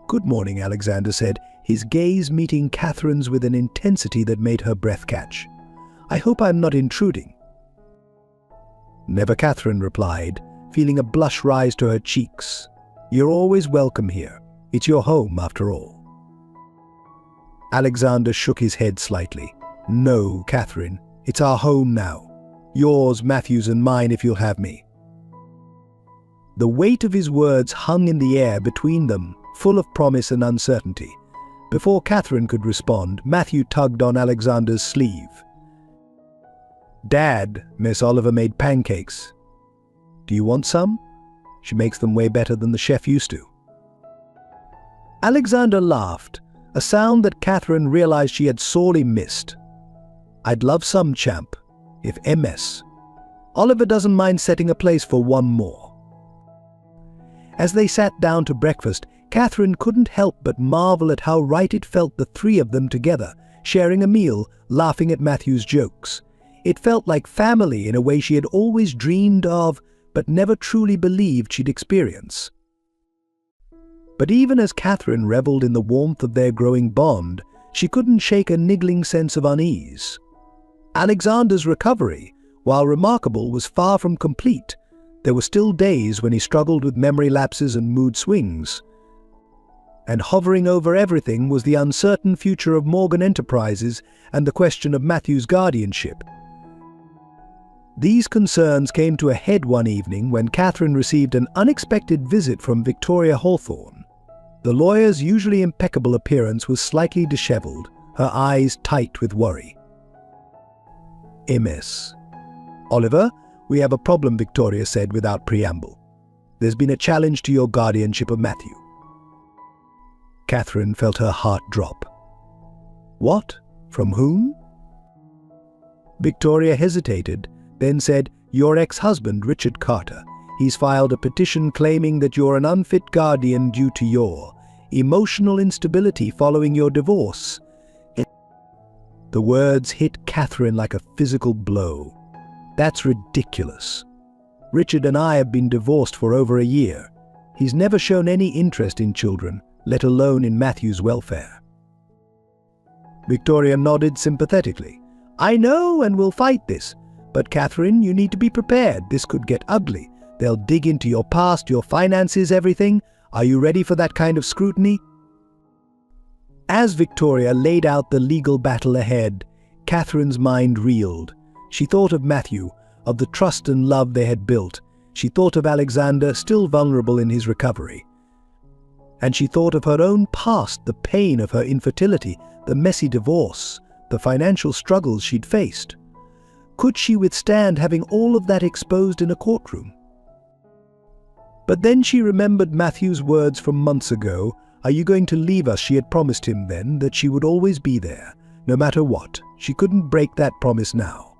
"Good morning," Alexander said, his gaze meeting Catherine's with an intensity that made her breath catch. "I hope I'm not intruding." "Never," Catherine replied, feeling a blush rise to her cheeks. "You're always welcome here. It's your home, after all." Alexander shook his head slightly. "No, Catherine, it's our home now. Yours, Matthew's, and mine if you'll have me." The weight of his words hung in the air between them, full of promise and uncertainty. Before Catherine could respond, Matthew tugged on Alexander's sleeve. "Dad, Miss Oliver made pancakes. Do you want some? She makes them way better than the chef used to." Alexander laughed, a sound that Catherine realized she had sorely missed. "I'd love some, champ, if MS. Oliver doesn't mind setting a place for one more." As they sat down to breakfast, Catherine couldn't help but marvel at how right it felt, the three of them together, sharing a meal, laughing at Matthew's jokes. It felt like family in a way she had always dreamed of, but never truly believed she'd experience. But even as Catherine reveled in the warmth of their growing bond, she couldn't shake a niggling sense of unease. Alexander's recovery, while remarkable, was far from complete. There were still days when he struggled with memory lapses and mood swings. And hovering over everything was the uncertain future of Morgan Enterprises and the question of Matthew's guardianship. These concerns came to a head one evening when Catherine received an unexpected visit from Victoria Hawthorne. The lawyer's usually impeccable appearance was slightly disheveled, her eyes tight with worry. "MS. Oliver, we have a problem," Victoria said without preamble. "There's been a challenge to your guardianship of Matthew." Catherine felt her heart drop. "What? From whom?" Victoria hesitated, then said, "Your ex-husband, Richard Carter. He's filed a petition claiming that you're an unfit guardian due to your emotional instability following your divorce." The words hit Catherine like a physical blow. "That's ridiculous. Richard and I have been divorced for over a year. He's never shown any interest in children, let alone in Matthew's welfare." Victoria nodded sympathetically. "I know, and we'll fight this. But Catherine, you need to be prepared. This could get ugly. They'll dig into your past, your finances, everything. Are you ready for that kind of scrutiny?" As Victoria laid out the legal battle ahead, Catherine's mind reeled. She thought of Matthew, of the trust and love they had built. She thought of Alexander, still vulnerable in his recovery. And she thought of her own past, the pain of her infertility, the messy divorce, the financial struggles she'd faced. Could she withstand having all of that exposed in a courtroom? But then she remembered Matthew's words from months ago. "Are you going to leave us?" She had promised him then that she would always be there, no matter what. She couldn't break that promise now.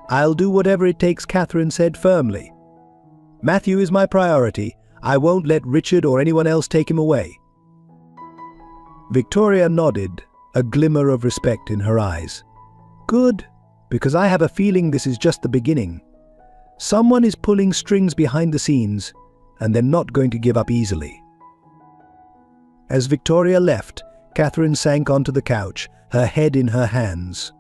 "I'll do whatever it takes," Catherine said firmly. "Matthew is my priority. I won't let Richard or anyone else take him away." Victoria nodded, a glimmer of respect in her eyes. "Good, because I have a feeling this is just the beginning. Someone is pulling strings behind the scenes, and they're not going to give up easily." As Victoria left, Catherine sank onto the couch, her head in her hands.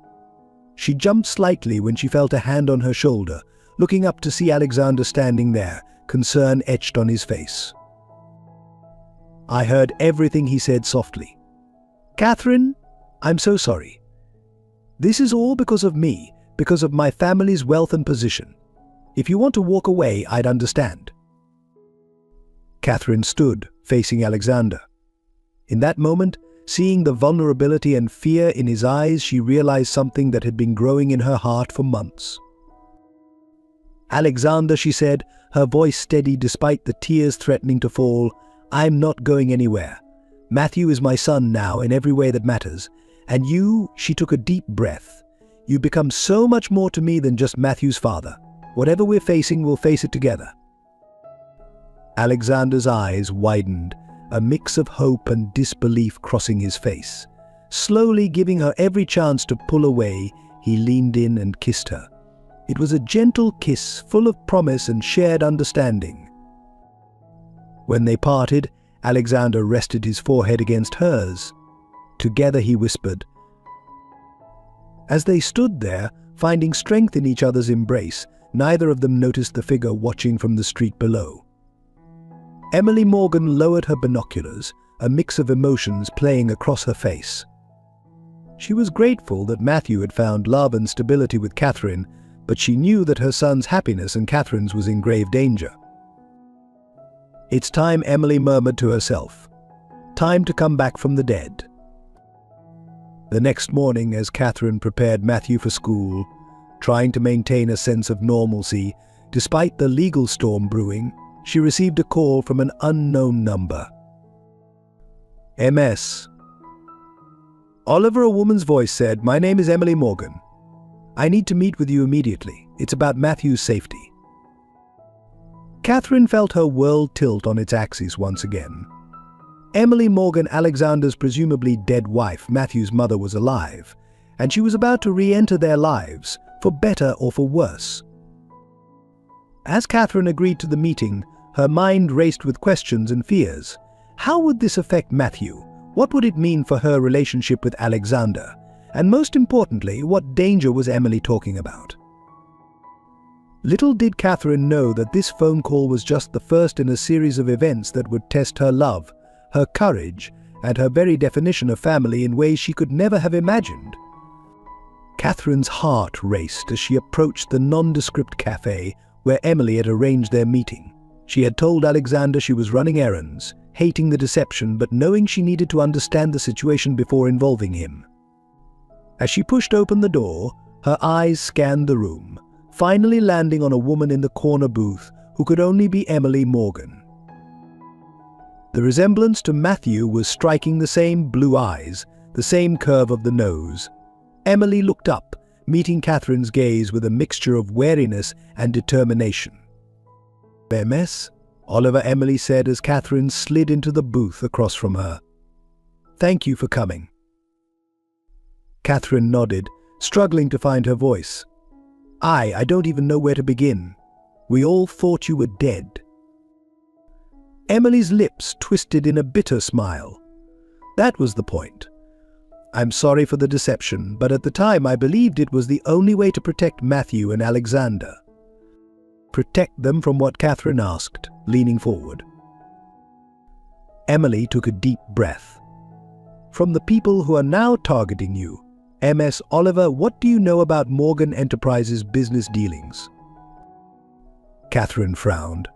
She jumped slightly when she felt a hand on her shoulder, looking up to see Alexander standing there, concern etched on his face. "I heard everything he said softly. Catherine, I'm so sorry. This is all because of me, because of my family's wealth and position. If you want to walk away, I'd understand." Catherine stood, facing Alexander. In that moment, seeing the vulnerability and fear in his eyes, she realized something that had been growing in her heart for months. "Alexander," she said, her voice steady despite the tears threatening to fall, "I'm not going anywhere. Matthew is my son now in every way that matters. And you," she took a deep breath, "you become so much more to me than just Matthew's father. Whatever we're facing, we'll face it together." Alexander's eyes widened, a mix of hope and disbelief crossing his face. Slowly giving her every chance to pull away, he leaned in and kissed her. It was a gentle kiss full of promise and shared understanding. When they parted, Alexander rested his forehead against hers. Together he whispered. As they stood there, finding strength in each other's embrace, neither of them noticed the figure watching from the street below. Emily Morgan lowered her binoculars, a mix of emotions playing across her face. She was grateful that Matthew had found love and stability with Catherine, but she knew that her son's happiness and Catherine's was in grave danger. "It's time," Emily murmured to herself. "Time to come back from the dead." The next morning, as Catherine prepared Matthew for school, trying to maintain a sense of normalcy, despite the legal storm brewing, she received a call from an unknown number. MS. Oliver, a woman's voice said, "My name is Emily Morgan. I need to meet with you immediately. It's about Matthew's safety." Catherine felt her world tilt on its axis once again. Emily Morgan, Alexander's presumably dead wife, Matthew's mother, was alive, and she was about to re-enter their lives, for better or for worse. As Catherine agreed to the meeting, her mind raced with questions and fears. How would this affect Matthew? What would it mean for her relationship with Alexander? And most importantly, what danger was Emily talking about? Little did Catherine know that this phone call was just the first in a series of events that would test her love, her courage, and her very definition of family in ways she could never have imagined. Catherine's heart raced as she approached the nondescript cafe where Emily had arranged their meeting. She had told Alexander she was running errands, hating the deception but knowing she needed to understand the situation before involving him. As she pushed open the door, her eyes scanned the room, finally landing on a woman in the corner booth who could only be Emily Morgan. The resemblance to Matthew was striking: the same blue eyes, the same curve of the nose. Emily looked up, meeting Catherine's gaze with a mixture of wariness and determination. "MS?" Oliver, Emily said as Catherine slid into the booth across from her. "Thank you for coming." Catherine nodded, struggling to find her voice. I don't even know where to begin. We all thought you were dead." Emily's lips twisted in a bitter smile. "That was the point. I'm sorry for the deception, but at the time I believed it was the only way to protect Matthew and Alexander." "Protect them from what?" Catherine asked, leaning forward. Emily took a deep breath. "From the people who are now targeting you. MS. Oliver, what do you know about Morgan Enterprises' business dealings?" Catherine frowned.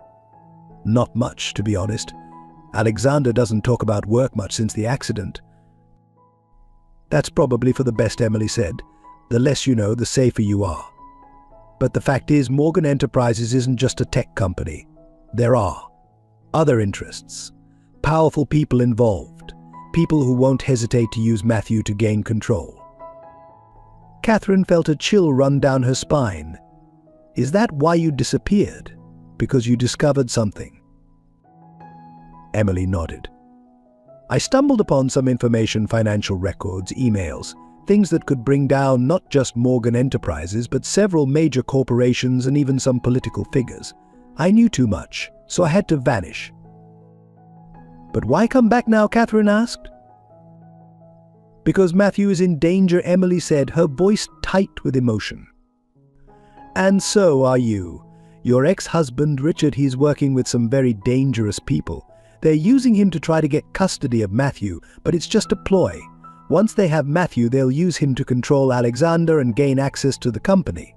"Not much, to be honest. Alexander doesn't talk about work much since the accident." "That's probably for the best," Emily said. "The less you know, the safer you are. But the fact is, Morgan Enterprises isn't just a tech company. There are other interests, powerful people involved, people who won't hesitate to use Matthew to gain control." Catherine felt a chill run down her spine. "Is that why you disappeared? Because you discovered something?" Emily nodded. I stumbled upon some information, financial records, emails, things that could bring down not just Morgan Enterprises, but several major corporations and even some political figures. I knew too much, so I had to vanish. But why come back now? Catherine asked. Because Matthew is in danger, Emily said, her voice tight with emotion. And so are you. Your ex-husband, Richard, he's working with some very dangerous people. They're using him to try to get custody of Matthew, but it's just a ploy. Once they have Matthew, they'll use him to control Alexander and gain access to the company.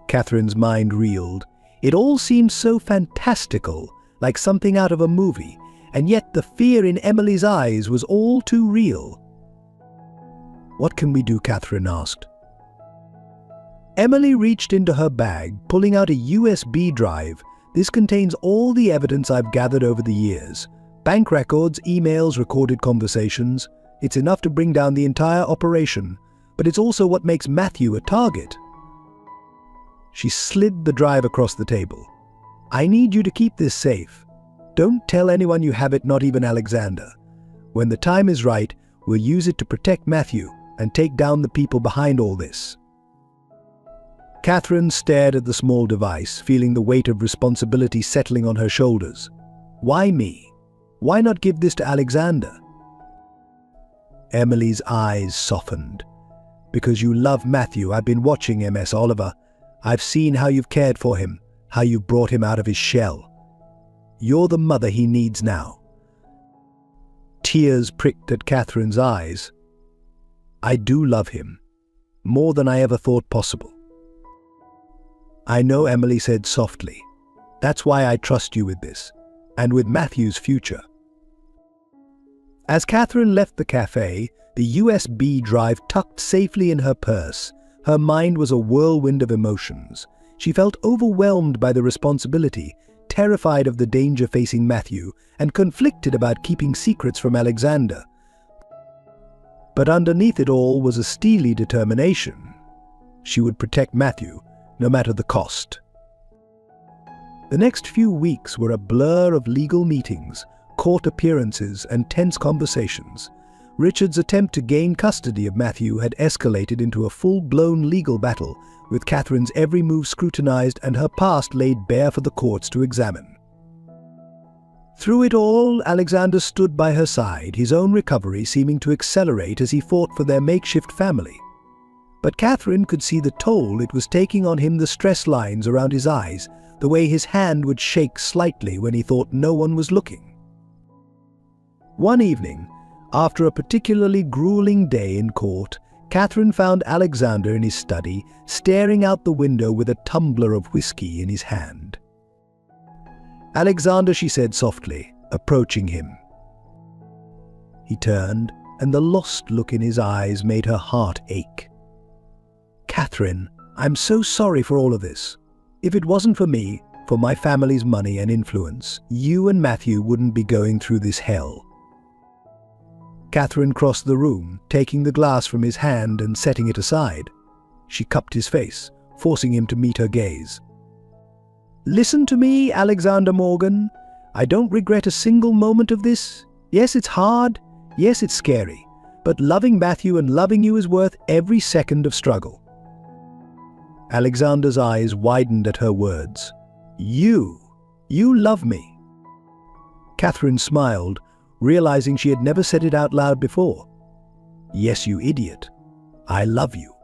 Catherine's mind reeled. It all seemed so fantastical, like something out of a movie, and yet the fear in Emily's eyes was all too real. What can we do? Catherine asked. Emily reached into her bag, pulling out a USB drive. This contains all the evidence I've gathered over the years. Bank records, emails, recorded conversations. It's enough to bring down the entire operation, but it's also what makes Matthew a target. She slid the drive across the table. I need you to keep this safe. Don't tell anyone you have it, not even Alexander. When the time is right, we'll use it to protect Matthew and take down the people behind all this. Catherine stared at the small device, feeling the weight of responsibility settling on her shoulders. Why me? Why not give this to Alexander? Emily's eyes softened. Because you love Matthew. I've been watching Ms. Oliver. I've seen how you've cared for him, how you've brought him out of his shell. You're the mother he needs now. Tears pricked at Catherine's eyes. I do love him, more than I ever thought possible. I know, Emily said softly. That's why I trust you with this, and with Matthew's future. As Catherine left the cafe, the USB drive tucked safely in her purse, her mind was a whirlwind of emotions. She felt overwhelmed by the responsibility, terrified of the danger facing Matthew, and conflicted about keeping secrets from Alexander. But underneath it all was a steely determination. She would protect Matthew, no matter the cost. The next few weeks were a blur of legal meetings, court appearances, and tense conversations. Richard's attempt to gain custody of Matthew had escalated into a full-blown legal battle, with Catherine's every move scrutinized and her past laid bare for the courts to examine. Through it all, Alexander stood by her side, his own recovery seeming to accelerate as he fought for their makeshift family. But Catherine could see the toll it was taking on him, the stress lines around his eyes, the way his hand would shake slightly when he thought no one was looking. One evening, after a particularly grueling day in court, Catherine found Alexander in his study, staring out the window with a tumbler of whiskey in his hand. Alexander, she said softly, approaching him. He turned, and the lost look in his eyes made her heart ache. Catherine, I'm so sorry for all of this. If it wasn't for me, for my family's money and influence, you and Matthew wouldn't be going through this hell. Catherine crossed the room, taking the glass from his hand and setting it aside. She cupped his face, forcing him to meet her gaze. Listen to me, Alexander Morgan. I don't regret a single moment of this. Yes, it's hard. Yes, it's scary. But loving Matthew and loving you is worth every second of struggle. Alexander's eyes widened at her words. You love me. Catherine smiled, realizing she had never said it out loud before. Yes, you idiot. I love you.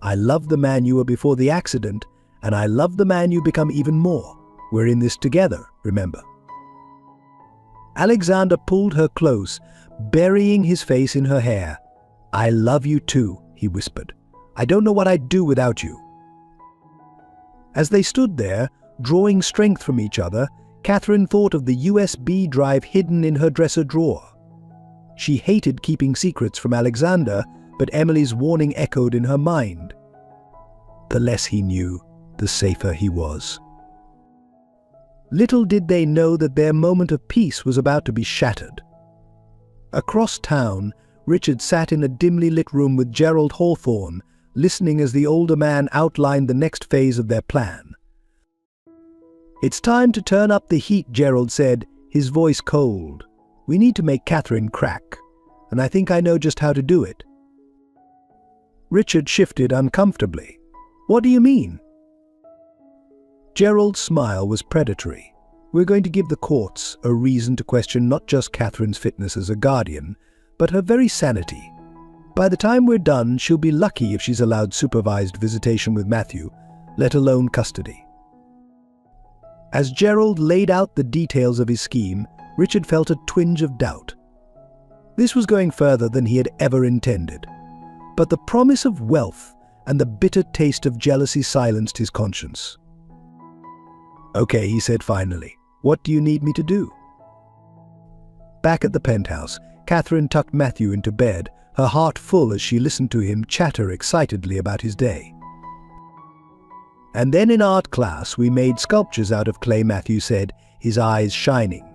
I love the man you were before the accident, and I love the man you become even more. We're in this together, remember. Alexander pulled her close, burying his face in her hair. I love you too, he whispered. I don't know what I'd do without you. As they stood there, drawing strength from each other, Catherine thought of the USB drive hidden in her dresser drawer. She hated keeping secrets from Alexander, but Emily's warning echoed in her mind. The less he knew, the safer he was. Little did they know that their moment of peace was about to be shattered. Across town, Richard sat in a dimly lit room with Gerald Hawthorne, listening as the older man outlined the next phase of their plan. It's time to turn up the heat, Gerald said, his voice cold. "We need to make Catherine crack, and I think I know just how to do it." Richard shifted uncomfortably. "What do you mean?" Gerald's smile was predatory. "We're going to give the courts a reason to question not just Catherine's fitness as a guardian, but her very sanity. By the time we're done, she'll be lucky if she's allowed supervised visitation with Matthew, let alone custody." As Gerald laid out the details of his scheme, Richard felt a twinge of doubt. This was going further than he had ever intended. But the promise of wealth and the bitter taste of jealousy silenced his conscience. "Okay," he said finally. "What do you need me to do?" Back at the penthouse, Catherine tucked Matthew into bed, her heart full as she listened to him chatter excitedly about his day. "And then in art class we made sculptures out of clay," Matthew said, his eyes shining.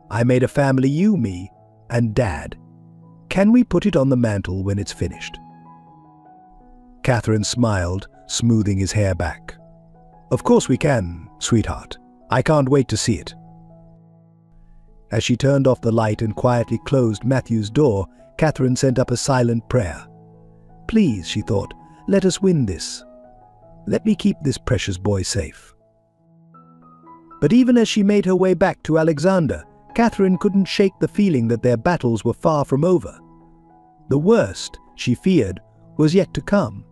"I made a family, you, me, and Dad. Can we put it on the mantel when it's finished?" Catherine smiled, smoothing his hair back. "Of course we can, sweetheart. I can't wait to see it." As she turned off the light and quietly closed Matthew's door, Catherine sent up a silent prayer. "Please," she thought, "let us win this. Let me keep this precious boy safe." But even as she made her way back to Alexander, Catherine couldn't shake the feeling that their battles were far from over. The worst, she feared, was yet to come.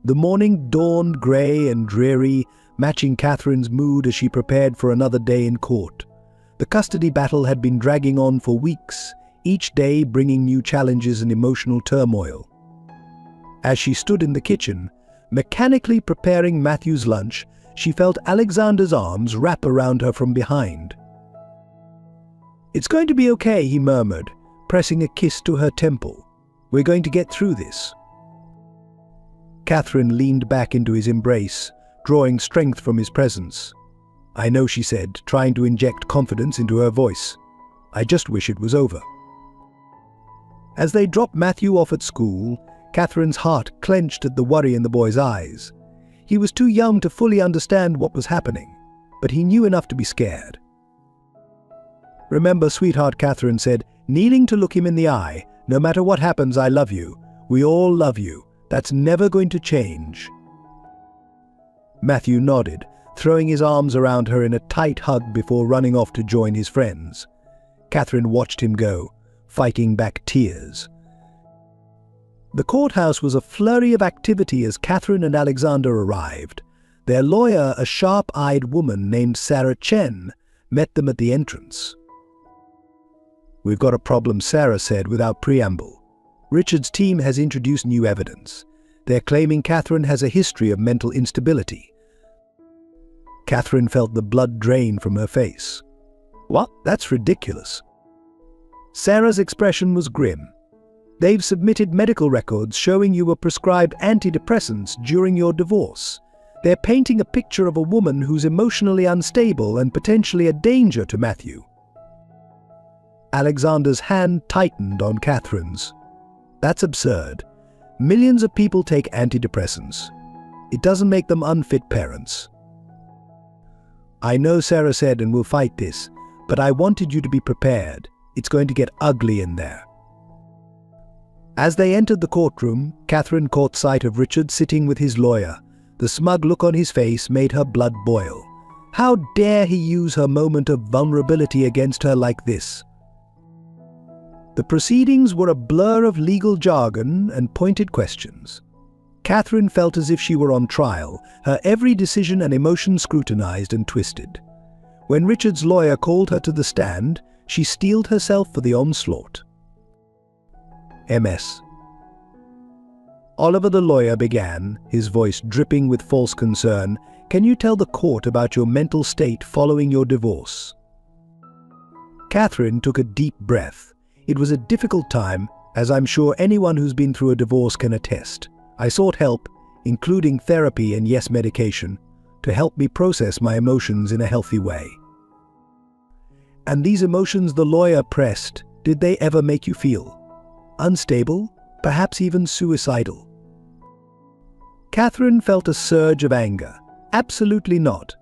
The morning dawned grey and dreary, matching Catherine's mood as she prepared for another day in court. The custody battle had been dragging on for weeks, each day bringing new challenges and emotional turmoil. As she stood in the kitchen, mechanically preparing Matthew's lunch, she felt Alexander's arms wrap around her from behind. "It's going to be okay," he murmured, pressing a kiss to her temple. "We're going to get through this." Catherine leaned back into his embrace, drawing strength from his presence. "I know," she said, trying to inject confidence into her voice. "I just wish it was over." As they dropped Matthew off at school, Catherine's heart clenched at the worry in the boy's eyes. He was too young to fully understand what was happening, but he knew enough to be scared. "Remember, sweetheart," Catherine said, kneeling to look him in the eye, "no matter what happens, I love you. We all love you. That's never going to change." Matthew nodded, throwing his arms around her in a tight hug before running off to join his friends. Catherine watched him go, fighting back tears. The courthouse was a flurry of activity as Catherine and Alexander arrived. Their lawyer, a sharp-eyed woman named Sarah Chen, met them at the entrance. "We've got a problem," Sarah said without preamble. "Richard's team has introduced new evidence. They're claiming Catherine has a history of mental instability." Catherine felt the blood drain from her face. "What? That's ridiculous." Sarah's expression was grim. "They've submitted medical records showing you were prescribed antidepressants during your divorce. They're painting a picture of a woman who's emotionally unstable and potentially a danger to Matthew." Alexander's hand tightened on Catherine's. "That's absurd. Millions of people take antidepressants. It doesn't make them unfit parents." "I know," Sarah said, "and we'll fight this, but I wanted you to be prepared. It's going to get ugly in there." As they entered the courtroom, Catherine caught sight of Richard sitting with his lawyer. The smug look on his face made her blood boil. How dare he use her moment of vulnerability against her like this? The proceedings were a blur of legal jargon and pointed questions. Catherine felt as if she were on trial, her every decision and emotion scrutinized and twisted. When Richard's lawyer called her to the stand, she steeled herself for the onslaught. MS. Oliver the lawyer began, his voice dripping with false concern. "Can you tell the court about your mental state following your divorce?" Catherine took a deep breath. It was a difficult time, as I'm sure anyone who's been through a divorce can attest. I sought help, including therapy and yes, medication, to help me process my emotions in a healthy way. "And these emotions," the lawyer pressed, "did they ever make you feel unstable, perhaps even suicidal?" Catherine felt a surge of anger. "Absolutely not.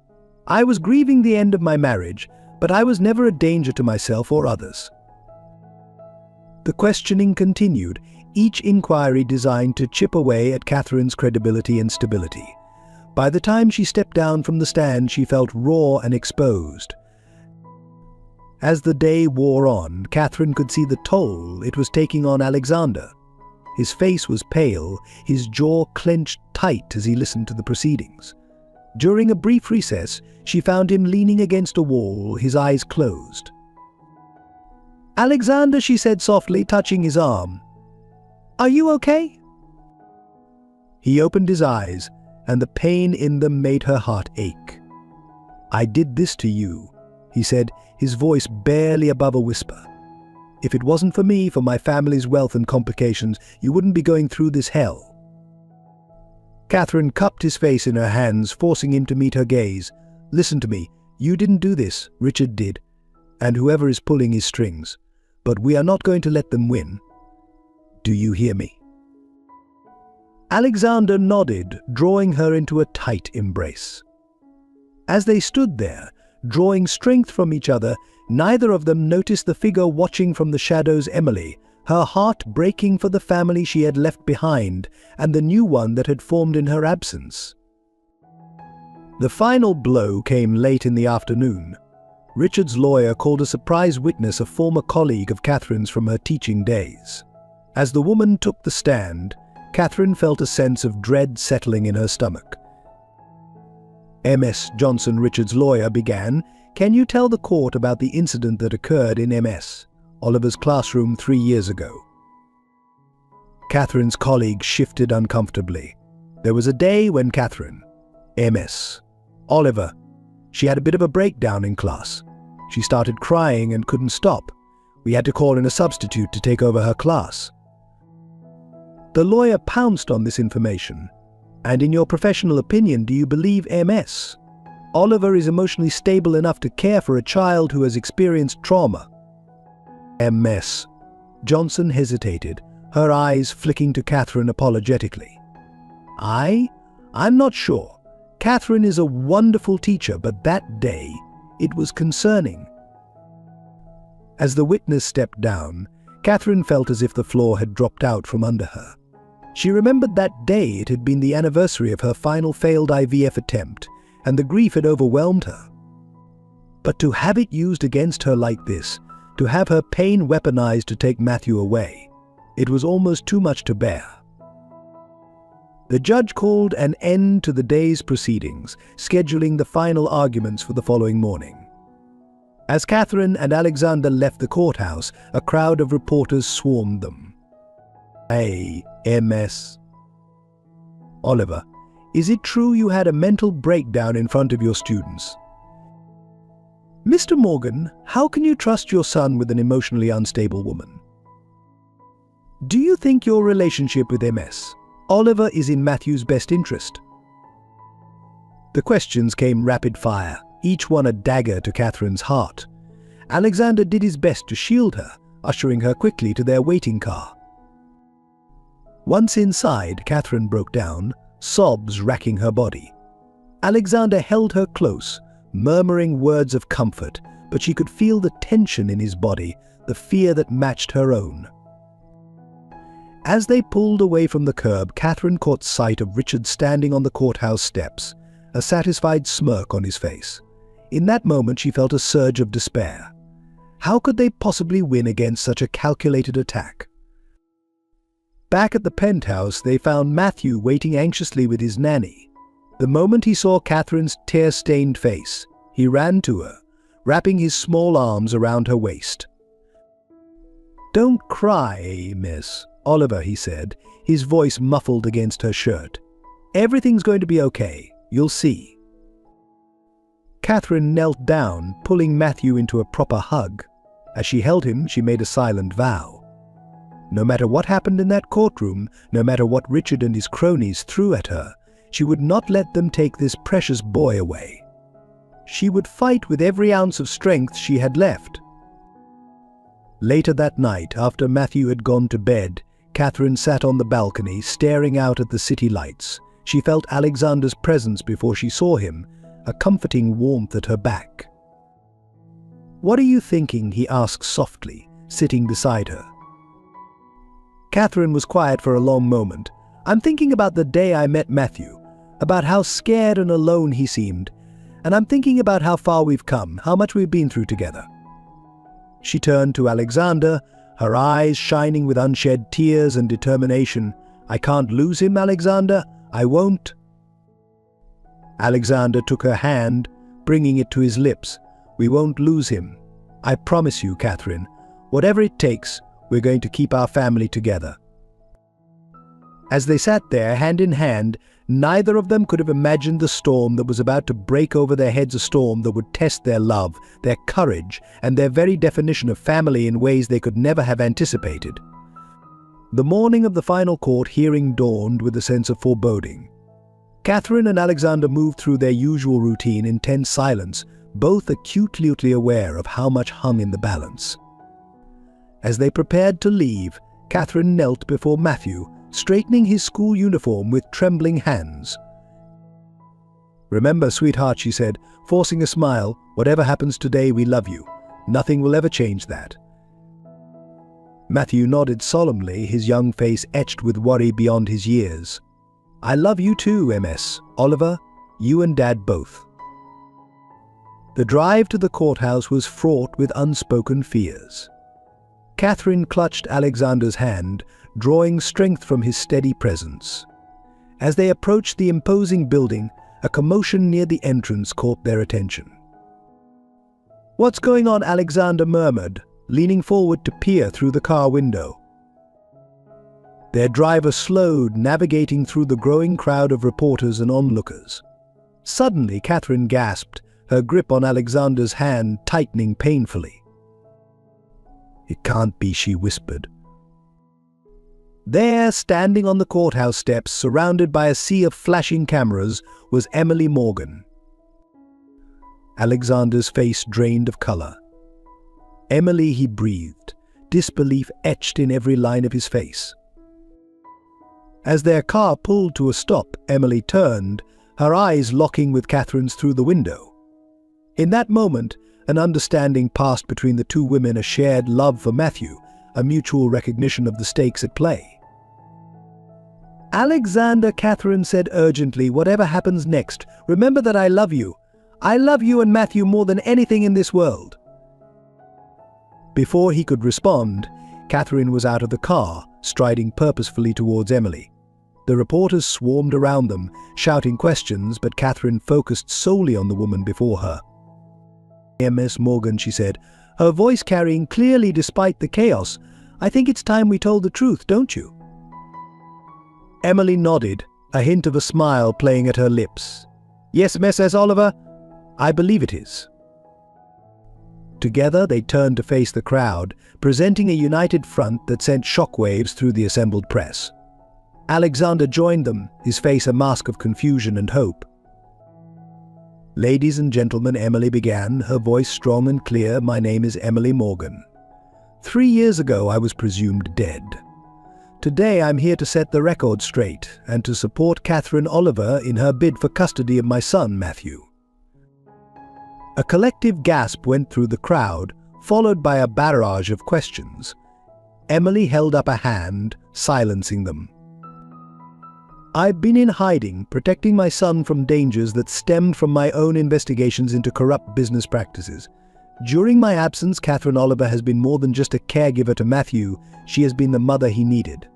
I was grieving the end of my marriage, but I was never a danger to myself or others. The questioning continued, each inquiry designed to chip away at Catherine's credibility and stability. By the time she stepped down from the stand, she felt raw and exposed. As the day wore on, Catherine could see the toll it was taking on Alexander. His face was pale, his jaw clenched tight as he listened to the proceedings. During a brief recess, she found him leaning against a wall, his eyes closed. "Alexander," she said softly, touching his arm. "Are you okay?" He opened his eyes, and the pain in them made her heart ache. "I did this to you," he said, his voice barely above a whisper. "If it wasn't for me, for my family's wealth and complications, you wouldn't be going through this hell." Catherine cupped his face in her hands, forcing him to meet her gaze. "Listen to me. You didn't do this. Richard did. And whoever is pulling his strings. But we are not going to let them win. Do you hear me?" Alexander nodded, drawing her into a tight embrace. As they stood there, drawing strength from each other, neither of them noticed the figure watching from the shadows, Emily, her heart breaking for the family she had left behind and the new one that had formed in her absence. The final blow came late in the afternoon. Richard's lawyer called a surprise witness, a former colleague of Catherine's from her teaching days. As the woman took the stand, Catherine felt a sense of dread settling in her stomach. "Ms. Johnson," Richard's lawyer began, "can you tell the court about the incident that occurred in Ms. Oliver's classroom 3 years ago?" Catherine's colleague shifted uncomfortably. There was a day when Catherine, Ms. Oliver, she had a bit of a breakdown in class. She started crying and couldn't stop. We had to call in a substitute to take over her class. The lawyer pounced on this information. "And in your professional opinion, do you believe Ms. Oliver is emotionally stable enough to care for a child who has experienced trauma?" Ms. Johnson hesitated, her eyes flicking to Catherine apologetically. I'm not sure. Catherine is a wonderful teacher, but that day, it was concerning." As the witness stepped down, Catherine felt as if the floor had dropped out from under her. She remembered that day. It had been the anniversary of her final failed IVF attempt, and the grief had overwhelmed her. But to have it used against her like this, to have her pain weaponized to take Matthew away, it was almost too much to bear. The judge called an end to the day's proceedings, scheduling the final arguments for the following morning. As Catherine and Alexander left the courthouse, a crowd of reporters swarmed them. "Hey, Ms. Oliver, is it true you had a mental breakdown in front of your students?" "Mr. Morgan, how can you trust your son with an emotionally unstable woman?" "Do you think your relationship with Ms. Oliver is in Matthew's best interest?" The questions came rapid fire, each one a dagger to Catherine's heart. Alexander did his best to shield her, ushering her quickly to their waiting car. Once inside, Catherine broke down, sobs racking her body. Alexander held her close, murmuring words of comfort, but she could feel the tension in his body, the fear that matched her own. As they pulled away from the curb, Catherine caught sight of Richard standing on the courthouse steps, a satisfied smirk on his face. In that moment, she felt a surge of despair. How could they possibly win against such a calculated attack? Back at the penthouse, they found Matthew waiting anxiously with his nanny. The moment he saw Catherine's tear-stained face, he ran to her, wrapping his small arms around her waist. "Don't cry, Miss Oliver," he said, his voice muffled against her shirt. "Everything's going to be okay. You'll see." Catherine knelt down, pulling Matthew into a proper hug. As she held him, she made a silent vow. No matter what happened in that courtroom, no matter what Richard and his cronies threw at her, she would not let them take this precious boy away. She would fight with every ounce of strength she had left. Later that night, after Matthew had gone to bed, Catherine sat on the balcony, staring out at the city lights. She felt Alexander's presence before she saw him, a comforting warmth at her back. "What are you thinking?" he asked softly, sitting beside her. Catherine was quiet for a long moment. "I'm thinking about the day I met Matthew, about how scared and alone he seemed, and I'm thinking about how far we've come, how much we've been through together." She turned to Alexander, her eyes shining with unshed tears and determination. "I can't lose him, Alexander. I won't." Alexander took her hand, bringing it to his lips. "We won't lose him. I promise you, Catherine. Whatever it takes, we're going to keep our family together." As they sat there, hand in hand, neither of them could have imagined the storm that was about to break over their heads, a storm that would test their love, their courage, and their very definition of family in ways they could never have anticipated. The morning of the final court hearing dawned with a sense of foreboding. Catherine and Alexander moved through their usual routine in tense silence, both acutely aware of how much hung in the balance. As they prepared to leave, Catherine knelt before Matthew, straightening his school uniform with trembling hands. "Remember, sweetheart," she said, forcing a smile, "whatever happens today, we love you. Nothing will ever change that." Matthew nodded solemnly, his young face etched with worry beyond his years. "I love you too, MS. Oliver, you and Dad both." The drive to the courthouse was fraught with unspoken fears. Catherine clutched Alexander's hand, drawing strength from his steady presence. As they approached the imposing building, a commotion near the entrance caught their attention. "What's going on?" Alexander murmured, leaning forward to peer through the car window. Their driver slowed, navigating through the growing crowd of reporters and onlookers. Suddenly, Catherine gasped, her grip on Alexander's hand tightening painfully. "It can't be," she whispered. There, standing on the courthouse steps, surrounded by a sea of flashing cameras, was Emily Morgan. Alexander's face drained of color. "Emily," he breathed, disbelief etched in every line of his face. As their car pulled to a stop, Emily turned, her eyes locking with Catherine's through the window. In that moment, an understanding passed between the two women, a shared love for Matthew, a mutual recognition of the stakes at play. "Alexander," Catherine said urgently, "whatever happens next, remember that I love you. I love you and Matthew more than anything in this world." Before he could respond, Catherine was out of the car, striding purposefully towards Emily. The reporters swarmed around them, shouting questions, but Catherine focused solely on the woman before her. "Miss Morgan," she said, her voice carrying clearly despite the chaos, "I think it's time we told the truth, don't you?" Emily nodded, a hint of a smile playing at her lips. "Yes, Mrs. Oliver, I believe it is." Together they turned to face the crowd, presenting a united front that sent shockwaves through the assembled press. Alexander joined them, his face a mask of confusion and hope. "Ladies and gentlemen," Emily began, her voice strong and clear, "my name is Emily Morgan. 3 years ago I was presumed dead. Today I'm here to set the record straight and to support Catherine Oliver in her bid for custody of my son, Matthew." A collective gasp went through the crowd, followed by a barrage of questions. Emily held up a hand, silencing them. "I've been in hiding, protecting my son from dangers that stemmed from my own investigations into corrupt business practices. During my absence, Catherine Oliver has been more than just a caregiver to Matthew. She has been the mother he needed.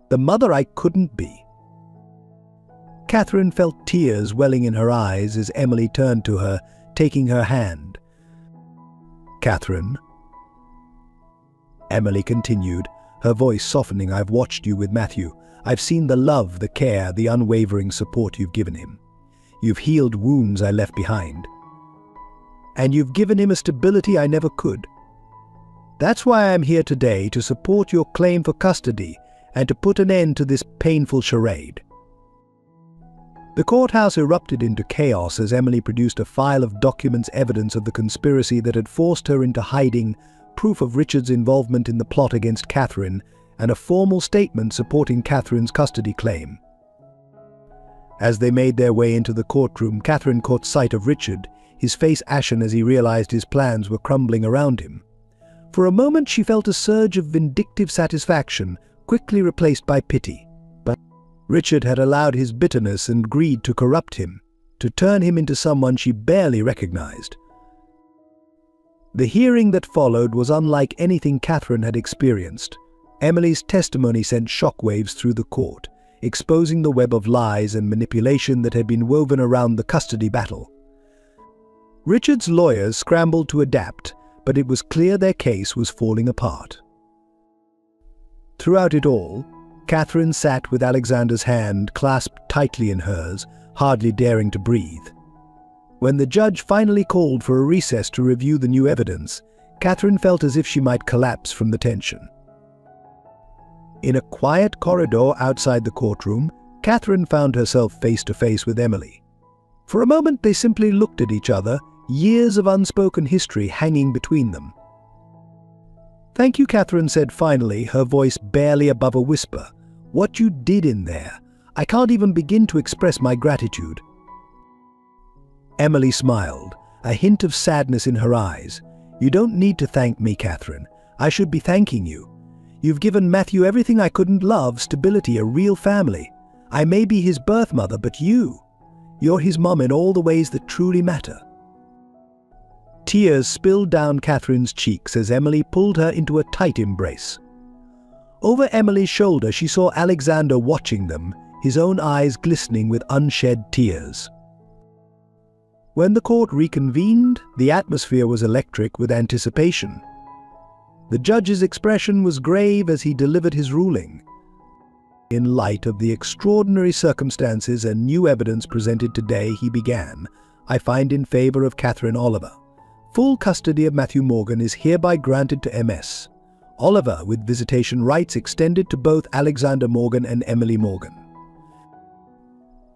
The mother I couldn't be." Catherine felt tears welling in her eyes as Emily turned to her, taking her hand. "Catherine," Emily continued, her voice softening, "I've watched you with Matthew. I've seen the love, the care, the unwavering support you've given him. You've healed wounds I left behind. And you've given him a stability I never could. That's why I'm here today, to support your claim for custody and to put an end to this painful charade." The courthouse erupted into chaos as Emily produced a file of documents, evidence of the conspiracy that had forced her into hiding, proof of Richard's involvement in the plot against Catherine, and a formal statement supporting Catherine's custody claim. As they made their way into the courtroom, Catherine caught sight of Richard, his face ashen as he realized his plans were crumbling around him. For a moment she felt a surge of vindictive satisfaction, quickly replaced by pity. But Richard had allowed his bitterness and greed to corrupt him, to turn him into someone she barely recognized. The hearing that followed was unlike anything Catherine had experienced. Emily's testimony sent shockwaves through the court, exposing the web of lies and manipulation that had been woven around the custody battle. Richard's lawyers scrambled to adapt, but it was clear their case was falling apart. Throughout it all, Catherine sat with Alexander's hand clasped tightly in hers, hardly daring to breathe. When the judge finally called for a recess to review the new evidence, Catherine felt as if she might collapse from the tension. In a quiet corridor outside the courtroom, Catherine found herself face to face with Emily. For a moment they simply looked at each other, years of unspoken history hanging between them. "Thank you," Catherine said finally, her voice barely above a whisper. "What you did in there, I can't even begin to express my gratitude." Emily smiled, a hint of sadness in her eyes. "You don't need to thank me, Catherine. I should be thanking you. You've given Matthew everything I couldn't love, stability, a real family. I may be his birth mother, but you're his mom in all the ways that truly matter." Tears spilled down Catherine's cheeks as Emily pulled her into a tight embrace. Over Emily's shoulder she saw Alexander watching them, his own eyes glistening with unshed tears. When the court reconvened, the atmosphere was electric with anticipation. The judge's expression was grave as he delivered his ruling. "In light of the extraordinary circumstances and new evidence presented today," he began, "I find in favor of Catherine Oliver. Full custody of Matthew Morgan is hereby granted to MS. Oliver, with visitation rights extended to both Alexander Morgan and Emily Morgan."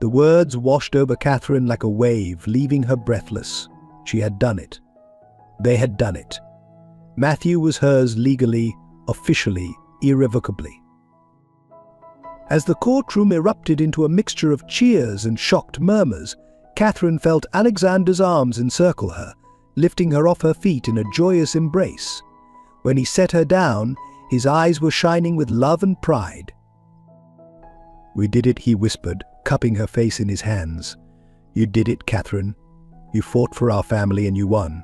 The words washed over Catherine like a wave, leaving her breathless. She had done it. They had done it. Matthew was hers legally, officially, irrevocably. As the courtroom erupted into a mixture of cheers and shocked murmurs, Catherine felt Alexander's arms encircle her, lifting her off her feet in a joyous embrace. When he set her down, his eyes were shining with love and pride. "We did it," he whispered, cupping her face in his hands. "You did it, Catherine. You fought for our family and you won."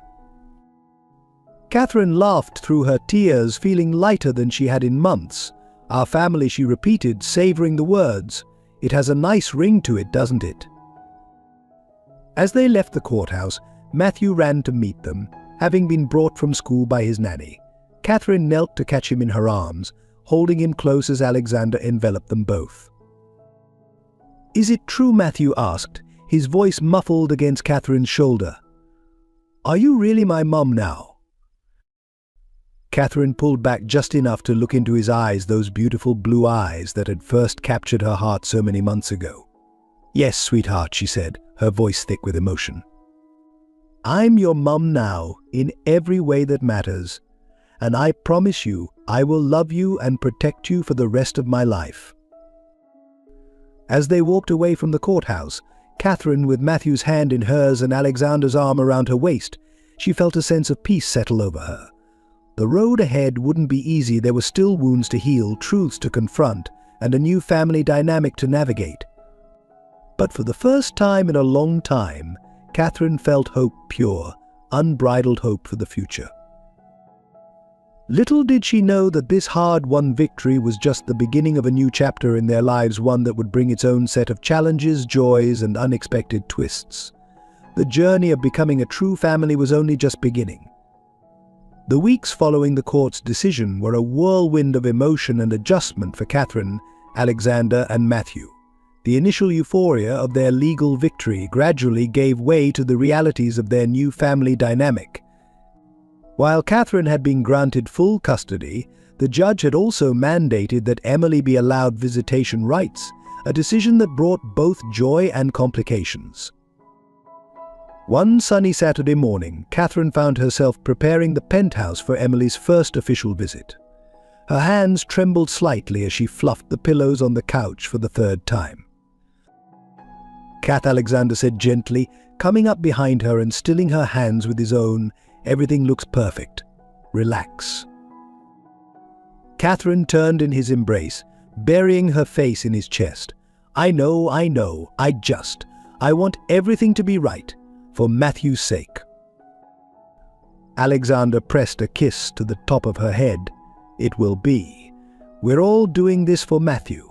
Catherine laughed through her tears, feeling lighter than she had in months. "Our family," she repeated, savoring the words. "It has a nice ring to it, doesn't it?" As they left the courthouse, Matthew ran to meet them, having been brought from school by his nanny. Catherine knelt to catch him in her arms, holding him close as Alexander enveloped them both. "Is it true?" Matthew asked, his voice muffled against Catherine's shoulder. "Are you really my mom now?" Catherine pulled back just enough to look into his eyes, those beautiful blue eyes that had first captured her heart so many months ago. "Yes, sweetheart," she said, her voice thick with emotion. "I'm your mum now, in every way that matters, and I promise you I will love you and protect you for the rest of my life." As they walked away from the courthouse, Catherine, with Matthew's hand in hers and Alexander's arm around her waist, she felt a sense of peace settle over her. The road ahead wouldn't be easy. There were still wounds to heal, truths to confront, and a new family dynamic to navigate. But for the first time in a long time, Catherine felt hope, pure, unbridled hope for the future. Little did she know that this hard-won victory was just the beginning of a new chapter in their lives, one that would bring its own set of challenges, joys, and unexpected twists. The journey of becoming a true family was only just beginning. The weeks following the court's decision were a whirlwind of emotion and adjustment for Catherine, Alexander, and Matthew. The initial euphoria of their legal victory gradually gave way to the realities of their new family dynamic. While Catherine had been granted full custody, the judge had also mandated that Emily be allowed visitation rights, a decision that brought both joy and complications. One sunny Saturday morning, Catherine found herself preparing the penthouse for Emily's first official visit. Her hands trembled slightly as she fluffed the pillows on the couch for the third time. "Kath," Alexander said gently, coming up behind her and stilling her hands with his own. Everything looks perfect. Relax. Catherine turned in his embrace, burying her face in his chest. I know, I want everything to be right, for Matthew's sake. Alexander pressed a kiss to the top of her head. It will be. We're all doing this for Matthew.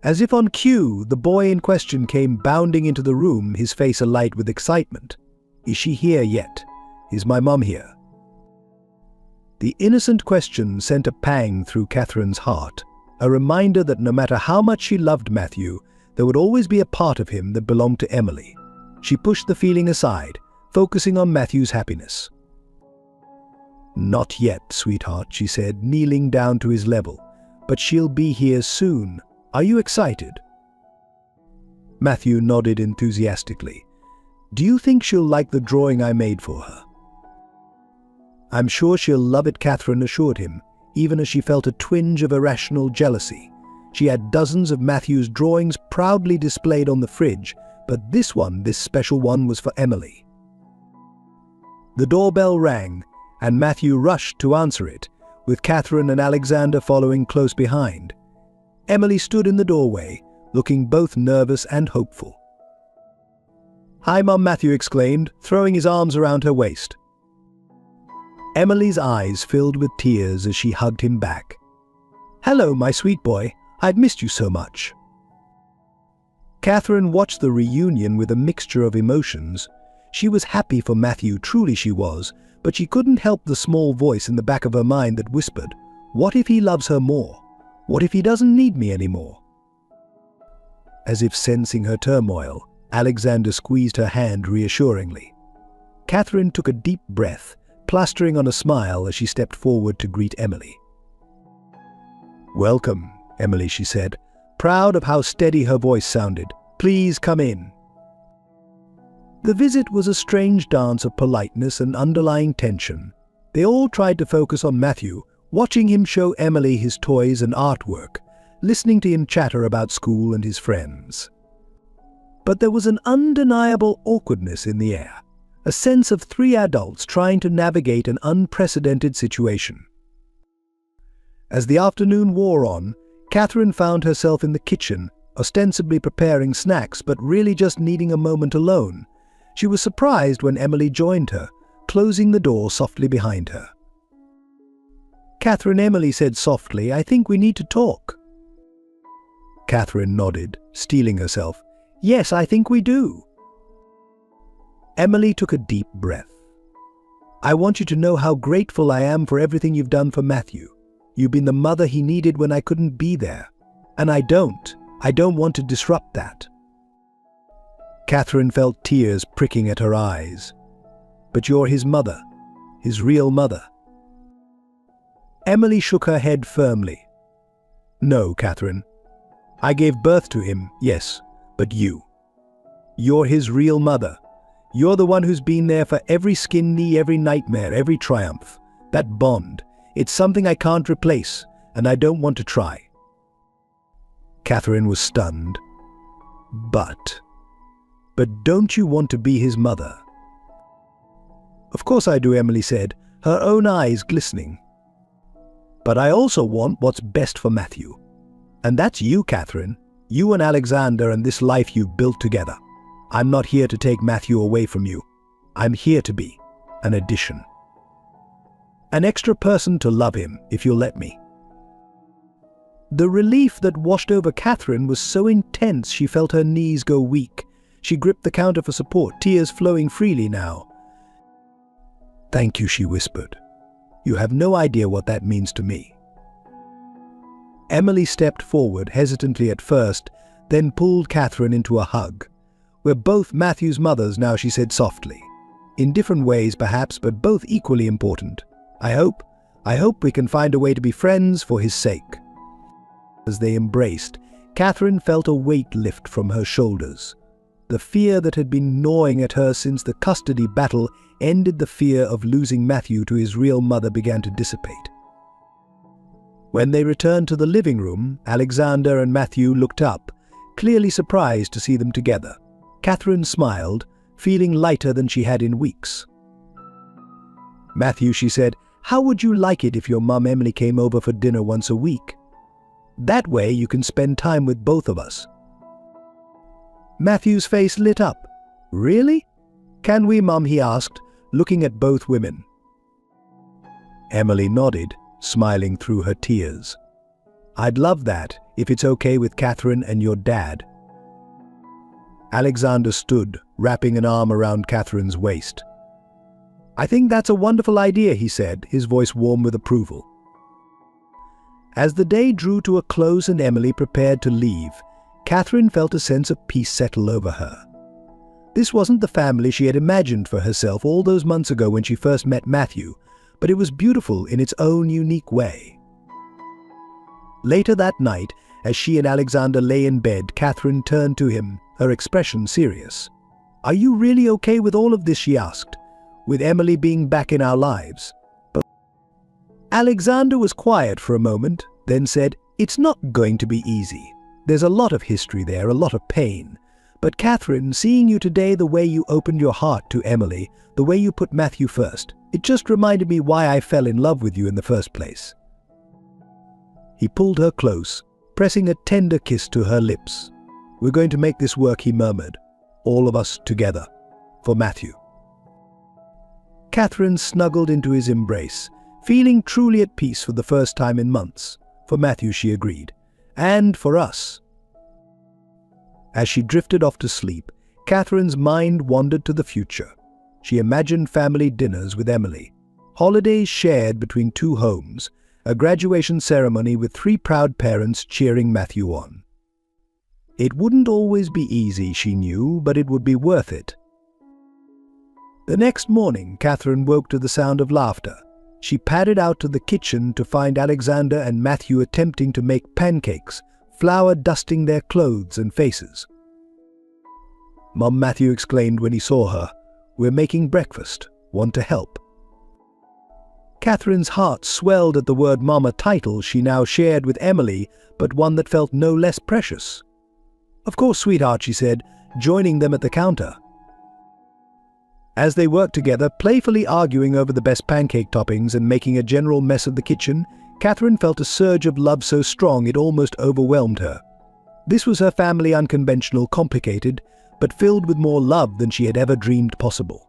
As if on cue, the boy in question came bounding into the room, his face alight with excitement. Is she here yet? Is my mum here? The innocent question sent a pang through Catherine's heart, a reminder that no matter how much she loved Matthew, there would always be a part of him that belonged to Emily. She pushed the feeling aside, focusing on Matthew's happiness. Not yet, sweetheart, she said, kneeling down to his level. But she'll be here soon. Are you excited? Matthew nodded enthusiastically. Do you think she'll like the drawing I made for her? I'm sure she'll love it, Catherine assured him, even as she felt a twinge of irrational jealousy. She had dozens of Matthew's drawings proudly displayed on the fridge, but this special one was for Emily. The doorbell rang, and Matthew rushed to answer it, with Catherine and Alexander following close behind. Emily stood in the doorway, looking both nervous and hopeful. Hi, Mum, Matthew exclaimed, throwing his arms around her waist. Emily's eyes filled with tears as she hugged him back. Hello, my sweet boy. I'd missed you so much. Catherine watched the reunion with a mixture of emotions. She was happy for Matthew, truly she was, but she couldn't help the small voice in the back of her mind that whispered, what if he loves her more? What if he doesn't need me anymore? As if sensing her turmoil, Alexander squeezed her hand reassuringly. Catherine took a deep breath, plastering on a smile as she stepped forward to greet Emily. Welcome, Emily, she said, proud of how steady her voice sounded. Please come in. The visit was a strange dance of politeness and underlying tension. They all tried to focus on Matthew, watching him show Emily his toys and artwork, listening to him chatter about school and his friends. But there was an undeniable awkwardness in the air, a sense of three adults trying to navigate an unprecedented situation. As the afternoon wore on, Catherine found herself in the kitchen, ostensibly preparing snacks but really just needing a moment alone. She was surprised when Emily joined her, closing the door softly behind her. Catherine, Emily said softly, I think we need to talk. Catherine nodded, steeling herself. Yes, I think we do. Emily took a deep breath. I want you to know how grateful I am for everything you've done for Matthew. You've been the mother he needed when I couldn't be there. And I don't want to disrupt that. Catherine felt tears pricking at her eyes. But you're his mother, his real mother. Emily shook her head firmly. No, Catherine. I gave birth to him, yes, but you're his real mother. You're the one who's been there for every skin knee, every nightmare, every triumph. That bond, it's something I can't replace, and I don't want to try. Catherine was stunned. But don't you want to be his mother? Of course I do, Emily said, her own eyes glistening. But I also want what's best for Matthew. And that's you, Catherine. You and Alexander and this life you've built together. I'm not here to take Matthew away from you. I'm here to be an addition. An extra person to love him, if you'll let me. The relief that washed over Catherine was so intense she felt her knees go weak. She gripped the counter for support, tears flowing freely now. Thank you, she whispered. You have no idea what that means to me. Emily stepped forward, hesitantly at first, then pulled Catherine into a hug. We're both Matthew's mothers now, she said softly. In different ways, perhaps, but both equally important. I hope we can find a way to be friends for his sake. As they embraced, Catherine felt a weight lift from her shoulders. The fear that had been gnawing at her since the custody battle ended. The fear of losing Matthew to his real mother began to dissipate. When they returned to the living room, Alexander and Matthew looked up, clearly surprised to see them together. Catherine smiled, feeling lighter than she had in weeks. "Matthew," she said, "how would you like it if your mum Emily came over for dinner once a week? That way you can spend time with both of us." Matthew's face lit up. "Really? Can we, Mum?" he asked, looking at both women. Emily nodded, smiling through her tears. "I'd love that, if it's okay with Catherine and your dad." Alexander stood, wrapping an arm around Catherine's waist. "I think that's a wonderful idea," he said, his voice warm with approval. As the day drew to a close and Emily prepared to leave, Catherine felt a sense of peace settle over her. This wasn't the family she had imagined for herself all those months ago when she first met Matthew, but it was beautiful in its own unique way. Later that night, as she and Alexander lay in bed, Catherine turned to him, her expression serious. "Are you really okay with all of this?" she asked, "with Emily being back in our lives?" But Alexander was quiet for a moment, then said, "It's not going to be easy. There's a lot of history there, a lot of pain. But Catherine, seeing you today, the way you opened your heart to Emily, the way you put Matthew first, it just reminded me why I fell in love with you in the first place." He pulled her close, pressing a tender kiss to her lips. "We're going to make this work," he murmured. "All of us together. For Matthew." Catherine snuggled into his embrace, feeling truly at peace for the first time in months. "For Matthew," she agreed. "And for us." As she drifted off to sleep, Catherine's mind wandered to the future. She imagined family dinners with Emily, holidays shared between two homes, a graduation ceremony with 3 proud parents cheering Matthew on. It wouldn't always be easy, she knew, but it would be worth it. The next morning, Catherine woke to the sound of laughter. She padded out to the kitchen to find Alexander and Matthew attempting to make pancakes, flour dusting their clothes and faces. "Mum," Matthew exclaimed when he saw her, "we're making breakfast. Want to help?" Catherine's heart swelled at the word Mum, a title she now shared with Emily, but one that felt no less precious. "Of course, sweetheart," she said, joining them at the counter. As they worked together, playfully arguing over the best pancake toppings and making a general mess of the kitchen, Catherine felt a surge of love so strong it almost overwhelmed her. This was her family, unconventional, complicated, but filled with more love than she had ever dreamed possible.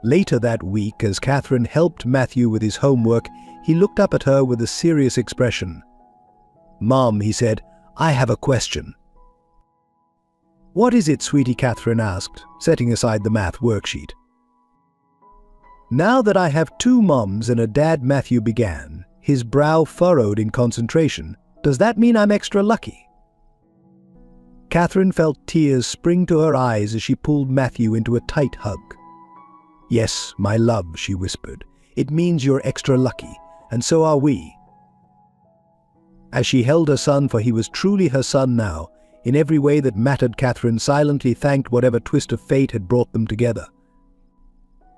Later that week, as Catherine helped Matthew with his homework, he looked up at her with a serious expression. "Mom," he said, "I have a question." "What is it, sweetie?" Catherine asked, setting aside the math worksheet. "Now that I have 2 moms and a dad," Matthew began, his brow furrowed in concentration, "does that mean I'm extra lucky?" Catherine felt tears spring to her eyes as she pulled Matthew into a tight hug. "Yes, my love," she whispered. "It means you're extra lucky, and so are we." As she held her son, for he was truly her son now, in every way that mattered, Catherine silently thanked whatever twist of fate had brought them together.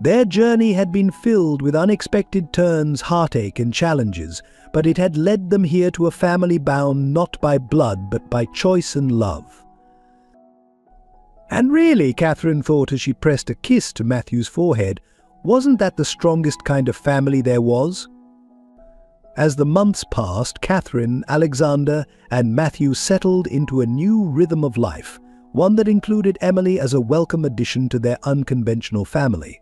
Their journey had been filled with unexpected turns, heartache, and challenges, but it had led them here to a family bound not by blood but by choice and love. And really, Catherine thought as she pressed a kiss to Matthew's forehead, wasn't that the strongest kind of family there was? As the months passed, Catherine, Alexander, and Matthew settled into a new rhythm of life, one that included Emily as a welcome addition to their unconventional family.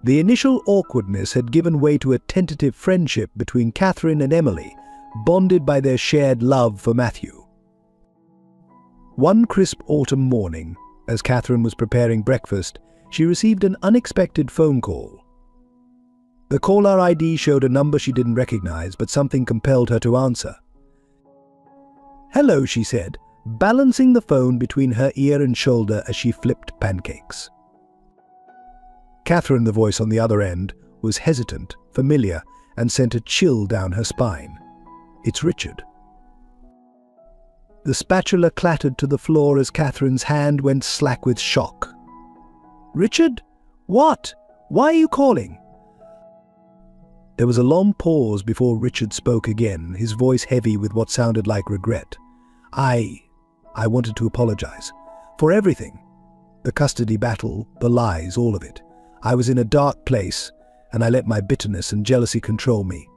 The initial awkwardness had given way to a tentative friendship between Catherine and Emily, bonded by their shared love for Matthew. One crisp autumn morning, as Catherine was preparing breakfast, she received an unexpected phone call. The caller ID showed a number she didn't recognize, but something compelled her to answer. "Hello," she said, balancing the phone between her ear and shoulder as she flipped pancakes. Catherine, the voice on the other end, was hesitant, familiar, and sent a chill down her spine. "It's Richard." The spatula clattered to the floor as Catherine's hand went slack with shock. "Richard? What? Why are you calling?" There was a long pause before Richard spoke again, his voice heavy with what sounded like regret. I wanted to apologize. For everything. The custody battle, the lies, all of it. I was in a dark place, and I let my bitterness and jealousy control me.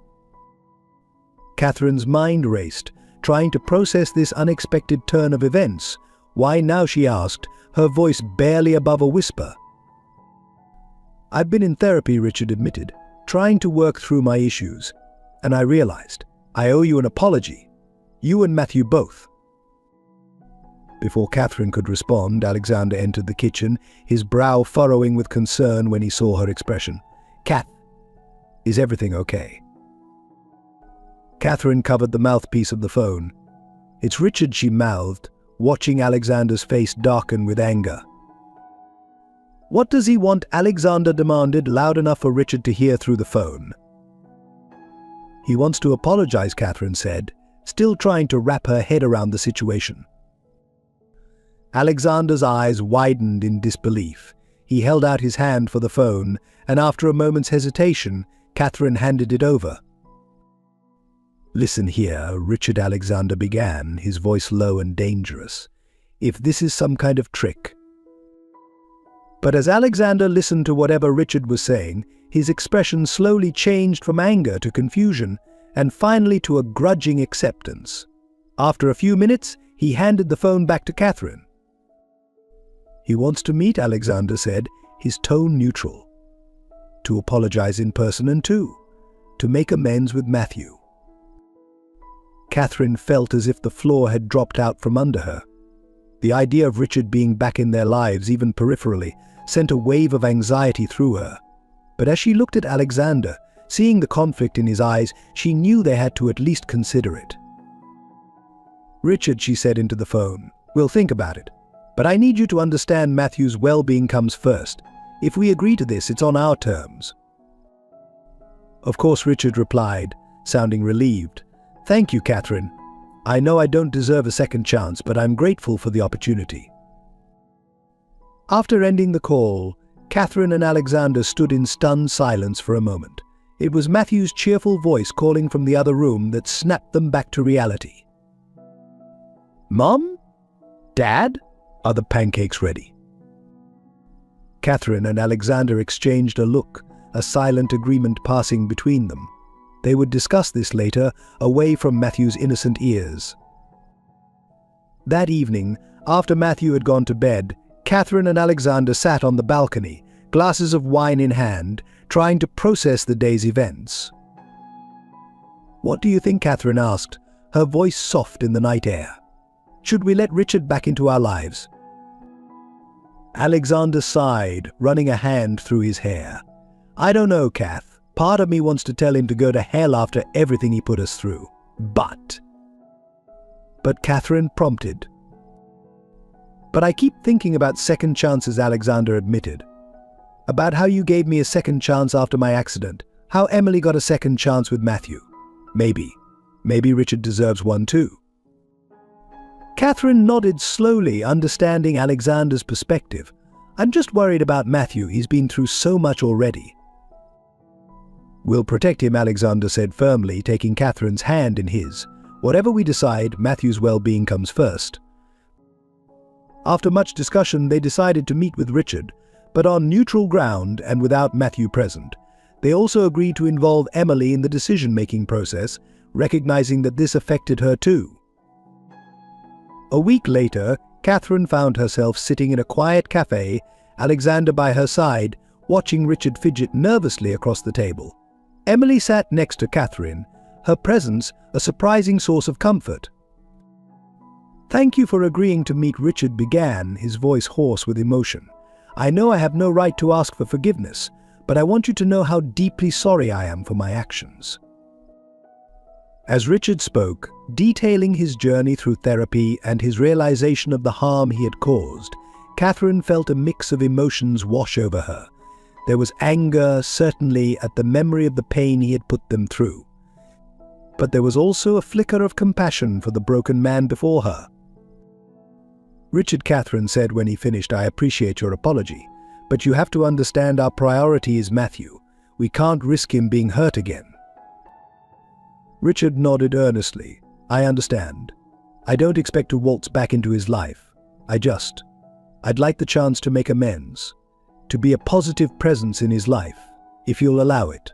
Catherine's mind raced, trying to process this unexpected turn of events. Why now, she asked, her voice barely above a whisper. I've been in therapy, Richard admitted, trying to work through my issues, and I realized I owe you an apology. You and Matthew both. Before Catherine could respond, Alexander entered the kitchen, his brow furrowing with concern when he saw her expression. Kath, is everything okay? Catherine covered the mouthpiece of the phone. It's Richard, she mouthed, watching Alexander's face darken with anger. What does he want? Alexander demanded, loud enough for Richard to hear through the phone. He wants to apologize, Catherine said, still trying to wrap her head around the situation. Alexander's eyes widened in disbelief. He held out his hand for the phone, and after a moment's hesitation, Catherine handed it over. Listen here, Richard, Alexander began, his voice low and dangerous. If this is some kind of trick. But as Alexander listened to whatever Richard was saying, his expression slowly changed from anger to confusion, and finally to a grudging acceptance. After a few minutes, he handed the phone back to Catherine. He wants to meet, Alexander said, his tone neutral. To apologize in person and to make amends with Matthew. Catherine felt as if the floor had dropped out from under her. The idea of Richard being back in their lives, even peripherally, sent a wave of anxiety through her. But as she looked at Alexander, seeing the conflict in his eyes, she knew they had to at least consider it. Richard, she said into the phone, we'll think about it. But I need you to understand Matthew's well-being comes first. If we agree to this, it's on our terms. Of course, Richard replied, sounding relieved. Thank you, Catherine. I know I don't deserve a second chance, but I'm grateful for the opportunity. After ending the call, Catherine and Alexander stood in stunned silence for a moment. It was Matthew's cheerful voice calling from the other room that snapped them back to reality. Mom? Dad? Are the pancakes ready? Catherine and Alexander exchanged a look, a silent agreement passing between them. They would discuss this later, away from Matthew's innocent ears. That evening, after Matthew had gone to bed, Catherine and Alexander sat on the balcony, glasses of wine in hand, trying to process the day's events. What do you think? Catherine asked, her voice soft in the night air. Should we let Richard back into our lives? Alexander sighed, running a hand through his hair. I don't know, Kath. Part of me wants to tell him to go to hell after everything he put us through. But Catherine prompted. But I keep thinking about second chances, Alexander admitted. About how you gave me a second chance after my accident. How Emily got a second chance with Matthew. Maybe Richard deserves one too. Catherine nodded slowly, understanding Alexander's perspective. I'm just worried about Matthew. He's been through so much already. We'll protect him, Alexander said firmly, taking Catherine's hand in his. Whatever we decide, Matthew's well-being comes first. After much discussion, they decided to meet with Richard, but on neutral ground and without Matthew present. They also agreed to involve Emily in the decision-making process, recognizing that this affected her too. A week later, Catherine found herself sitting in a quiet cafe, Alexander by her side, watching Richard fidget nervously across the table. Emily sat next to Catherine, her presence a surprising source of comfort. Thank you for agreeing to meet, Richard began, his voice hoarse with emotion. I know I have no right to ask for forgiveness, but I want you to know how deeply sorry I am for my actions. As Richard spoke, detailing his journey through therapy and his realization of the harm he had caused, Catherine felt a mix of emotions wash over her. There was anger, certainly, at the memory of the pain he had put them through. But there was also a flicker of compassion for the broken man before her. Richard, Catherine said when he finished, I appreciate your apology, but you have to understand our priority is Matthew. We can't risk him being hurt again. Richard nodded earnestly. I understand. I don't expect to waltz back into his life. I just I'd like the chance to make amends, to be a positive presence in his life, if you'll allow it."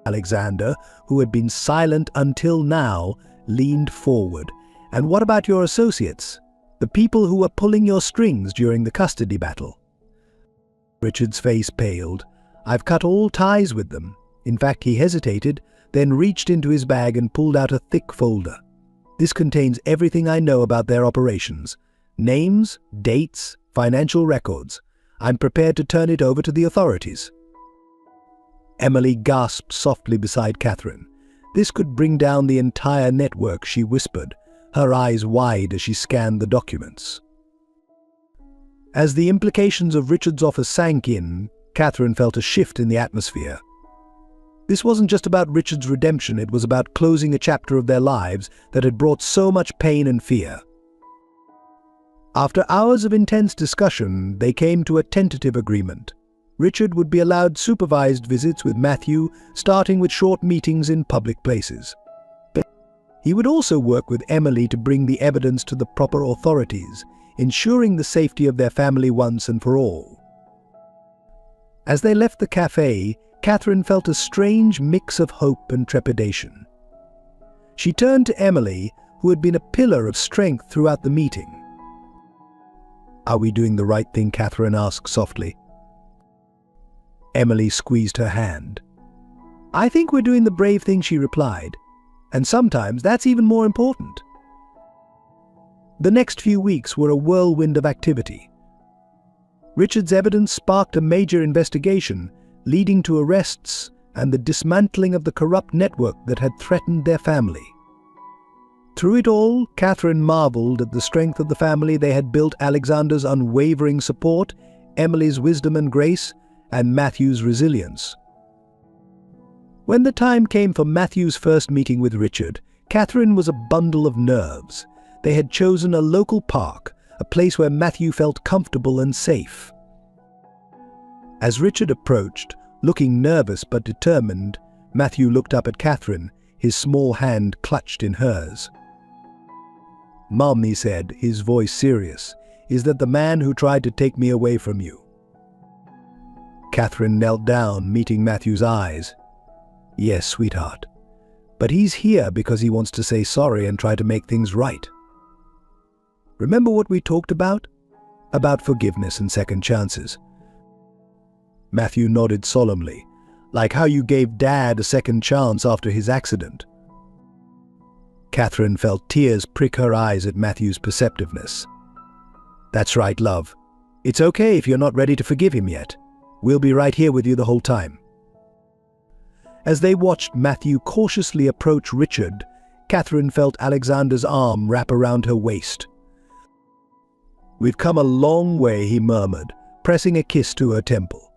Alexander, who had been silent until now, leaned forward. "And what about your associates? The people who were pulling your strings during the custody battle?" Richard's face paled. "I've cut all ties with them." In fact, he hesitated, then reached into his bag and pulled out a thick folder. "This contains everything I know about their operations. Names, dates, financial records. I'm prepared to turn it over to the authorities." Emily gasped softly beside Catherine. "This could bring down the entire network," she whispered, her eyes wide as she scanned the documents. As the implications of Richard's offer sank in, Catherine felt a shift in the atmosphere. This wasn't just about Richard's redemption, it was about closing a chapter of their lives that had brought so much pain and fear. After hours of intense discussion, they came to a tentative agreement. Richard would be allowed supervised visits with Matthew, starting with short meetings in public places. He would also work with Emily to bring the evidence to the proper authorities, ensuring the safety of their family once and for all. As they left the cafe, Catherine felt a strange mix of hope and trepidation. She turned to Emily, who had been a pillar of strength throughout the meeting. "Are we doing the right thing?" Catherine asked softly. Emily squeezed her hand. "I think we're doing the brave thing," she replied. "And sometimes that's even more important." The next few weeks were a whirlwind of activity. Richard's evidence sparked a major investigation, leading to arrests and the dismantling of the corrupt network that had threatened their family. Through it all, Catherine marveled at the strength of the family they had built: Alexander's unwavering support, Emily's wisdom and grace, and Matthew's resilience. When the time came for Matthew's first meeting with Richard, Catherine was a bundle of nerves. They had chosen a local park, a place where Matthew felt comfortable and safe. As Richard approached, looking nervous but determined, Matthew looked up at Catherine, his small hand clutched in hers. "Mom," he said, his voice serious, "is that the man who tried to take me away from you?" Catherine knelt down, meeting Matthew's eyes. "Yes, sweetheart. But he's here because he wants to say sorry and try to make things right. Remember what we talked about? About forgiveness and second chances." Matthew nodded solemnly, "Like how you gave Dad a second chance after his accident." Catherine felt tears prick her eyes at Matthew's perceptiveness. "That's right, love. It's okay if you're not ready to forgive him yet. We'll be right here with you the whole time." As they watched Matthew cautiously approach Richard, Catherine felt Alexander's arm wrap around her waist. "We've come a long way," he murmured, pressing a kiss to her temple.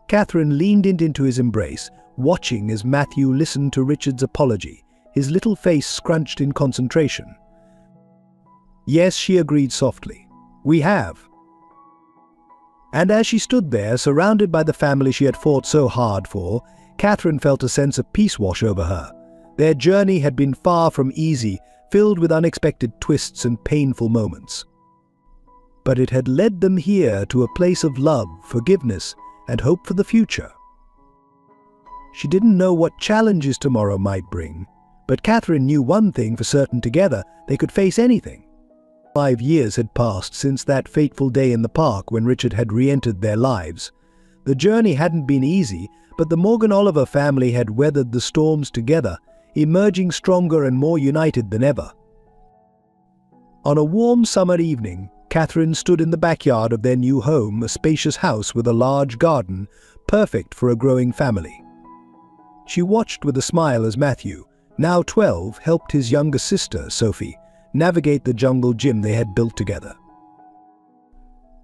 Catherine leaned into his embrace, watching as Matthew listened to Richard's apology, his little face scrunched in concentration. "Yes," she agreed softly. "We have." And as she stood there, surrounded by the family she had fought so hard for, Catherine felt a sense of peace wash over her. Their journey had been far from easy, filled with unexpected twists and painful moments. But it had led them here to a place of love, forgiveness, and hope for the future. She didn't know what challenges tomorrow might bring, but Catherine knew one thing for certain: together they could face anything. 5 years had passed since that fateful day in the park when Richard had re-entered their lives. The journey hadn't been easy, but the Morgan Oliver family had weathered the storms together, emerging stronger and more united than ever. On a warm summer evening, Catherine stood in the backyard of their new home, a spacious house with a large garden, perfect for a growing family. She watched with a smile as Matthew, now 12, helped his younger sister, Sophie, navigate the jungle gym they had built together.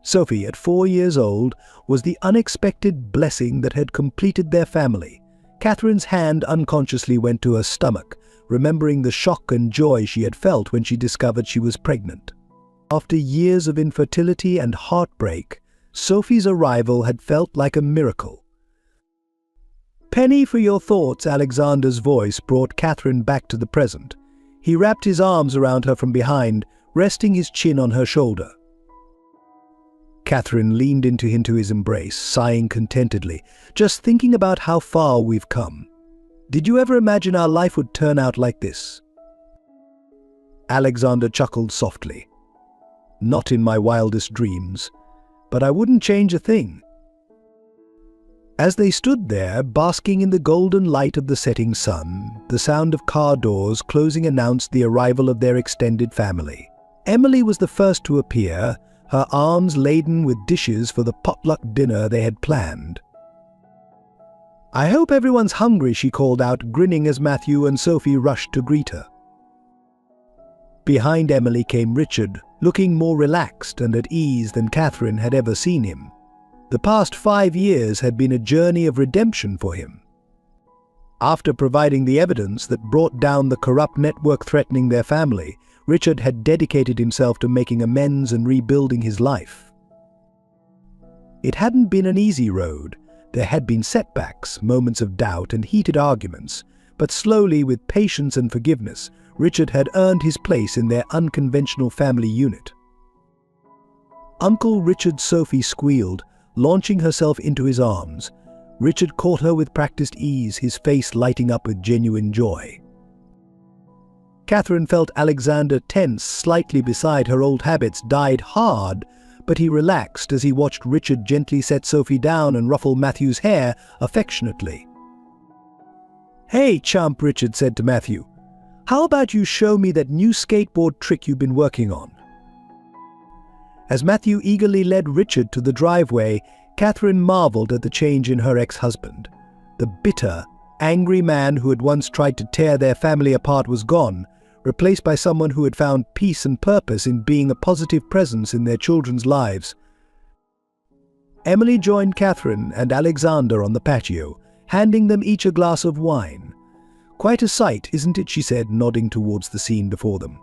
Sophie, at 4 years old, was the unexpected blessing that had completed their family. Catherine's hand unconsciously went to her stomach, remembering the shock and joy she had felt when she discovered she was pregnant. After years of infertility and heartbreak, Sophie's arrival had felt like a miracle. "Penny for your thoughts," Alexander's voice brought Catherine back to the present. He wrapped his arms around her from behind, resting his chin on her shoulder. Catherine leaned into his embrace, sighing contentedly, just thinking about how far we've come. Did you ever imagine our life would turn out like this? Alexander chuckled softly. Not in my wildest dreams, but I wouldn't change a thing. As they stood there, basking in the golden light of the setting sun, the sound of car doors closing announced the arrival of their extended family. Emily was the first to appear, her arms laden with dishes for the potluck dinner they had planned. "I hope everyone's hungry," she called out, grinning as Matthew and Sophie rushed to greet her. Behind Emily came Richard, looking more relaxed and at ease than Catherine had ever seen him. The past 5 years had been a journey of redemption for him. After providing the evidence that brought down the corrupt network threatening their family, Richard had dedicated himself to making amends and rebuilding his life. It hadn't been an easy road. There had been setbacks, moments of doubt and heated arguments, but slowly, with patience and forgiveness, Richard had earned his place in their unconventional family unit. Uncle Richard's Sophie squealed, launching herself into his arms. Richard caught her with practiced ease, his face lighting up with genuine joy. Catherine felt Alexander tense, slightly beside her old habits, died hard, but he relaxed as he watched Richard gently set Sophie down and ruffle Matthew's hair affectionately. "Hey, chump," Richard said to Matthew. "How about you show me that new skateboard trick you've been working on?" As Matthew eagerly led Richard to the driveway, Catherine marveled at the change in her ex-husband. The bitter, angry man who had once tried to tear their family apart was gone, replaced by someone who had found peace and purpose in being a positive presence in their children's lives. Emily joined Catherine and Alexander on the patio, handing them each a glass of wine. "Quite a sight, isn't it?" she said, nodding towards the scene before them.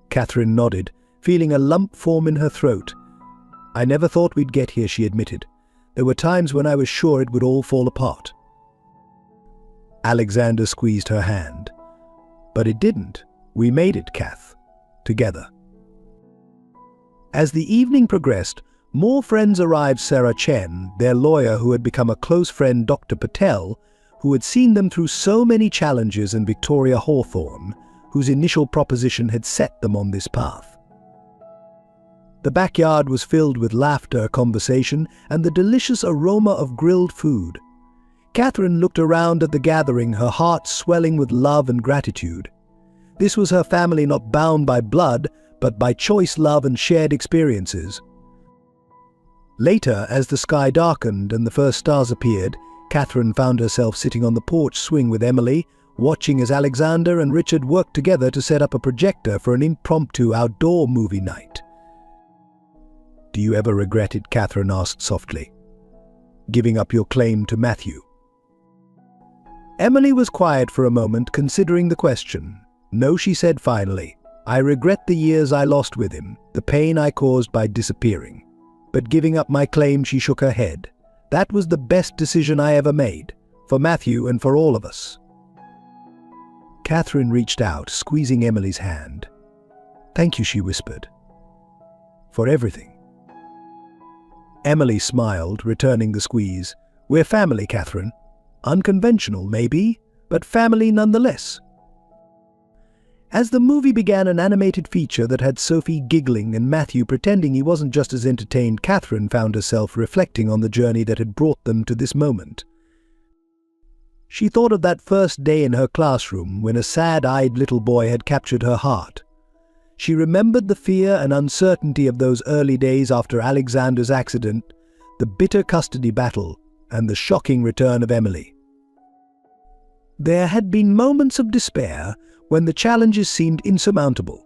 Catherine nodded, feeling a lump form in her throat. "I never thought we'd get here," she admitted. "There were times when I was sure it would all fall apart." Alexander squeezed her hand. "But it didn't. We made it, Kath. Together." As the evening progressed, more friends arrived. Sarah Chen, their lawyer who had become a close friend, Dr. Patel, who had seen them through so many challenges, and Victoria Hawthorne, whose initial proposition had set them on this path. The backyard was filled with laughter, conversation, and the delicious aroma of grilled food. Catherine looked around at the gathering, her heart swelling with love and gratitude. This was her family, not bound by blood, but by choice, love, and shared experiences. Later, as the sky darkened and the first stars appeared, Catherine found herself sitting on the porch swing with Emily, watching as Alexander and Richard worked together to set up a projector for an impromptu outdoor movie night. "Do you ever regret it?" Catherine asked softly. "Giving up your claim to Matthew?" Emily was quiet for a moment, considering the question. "No," she said finally. "I regret the years I lost with him, the pain I caused by disappearing. But giving up my claim," she shook her head. "That was the best decision I ever made, for Matthew and for all of us." Catherine reached out, squeezing Emily's hand. "Thank you," she whispered. "For everything." Emily smiled, returning the squeeze. "We're family, Catherine. Unconventional, maybe, but family nonetheless." As the movie began, an animated feature that had Sophie giggling and Matthew pretending he wasn't just as entertained, Catherine found herself reflecting on the journey that had brought them to this moment. She thought of that first day in her classroom when a sad-eyed little boy had captured her heart. She remembered the fear and uncertainty of those early days after Alexander's accident, the bitter custody battle, and the shocking return of Emily. There had been moments of despair when the challenges seemed insurmountable.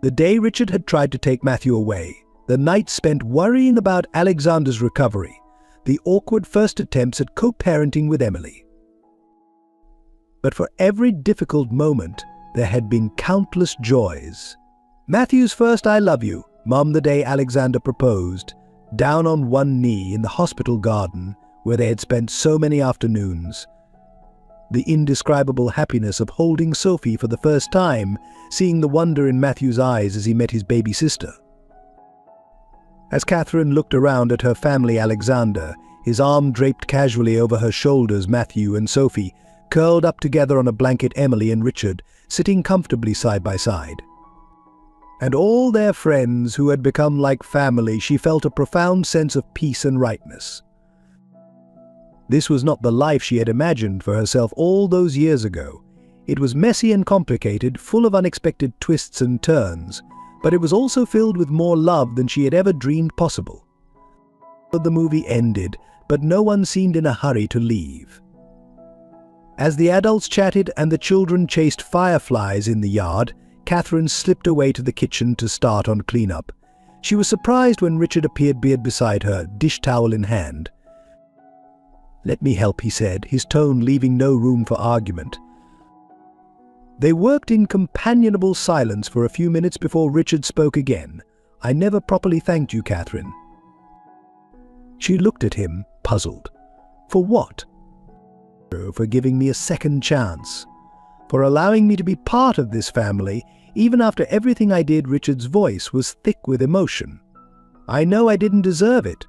The day Richard had tried to take Matthew away, the night spent worrying about Alexander's recovery, the awkward first attempts at co-parenting with Emily. But for every difficult moment, there had been countless joys. Matthew's first "I love you," Mum, the day Alexander proposed, down on one knee in the hospital garden where they had spent so many afternoons. The indescribable happiness of holding Sophie for the first time, seeing the wonder in Matthew's eyes as he met his baby sister. As Catherine looked around at her family, Alexander, his arm draped casually over her shoulders, Matthew and Sophie, curled up together on a blanket, Emily and Richard, sitting comfortably side by side. And all their friends who had become like family, she felt a profound sense of peace and rightness. This was not the life she had imagined for herself all those years ago. It was messy and complicated, full of unexpected twists and turns, but it was also filled with more love than she had ever dreamed possible. The movie ended, but no one seemed in a hurry to leave. As the adults chatted and the children chased fireflies in the yard, Catherine slipped away to the kitchen to start on cleanup. She was surprised when Richard appeared beside her, dish towel in hand. "Let me help," he said, his tone leaving no room for argument. They worked in companionable silence for a few minutes before Richard spoke again. "I never properly thanked you, Catherine." She looked at him, puzzled. "For what?" "For giving me a second chance. For allowing me to be part of this family, even after everything I did." Richard's voice was thick with emotion. "I know I didn't deserve it."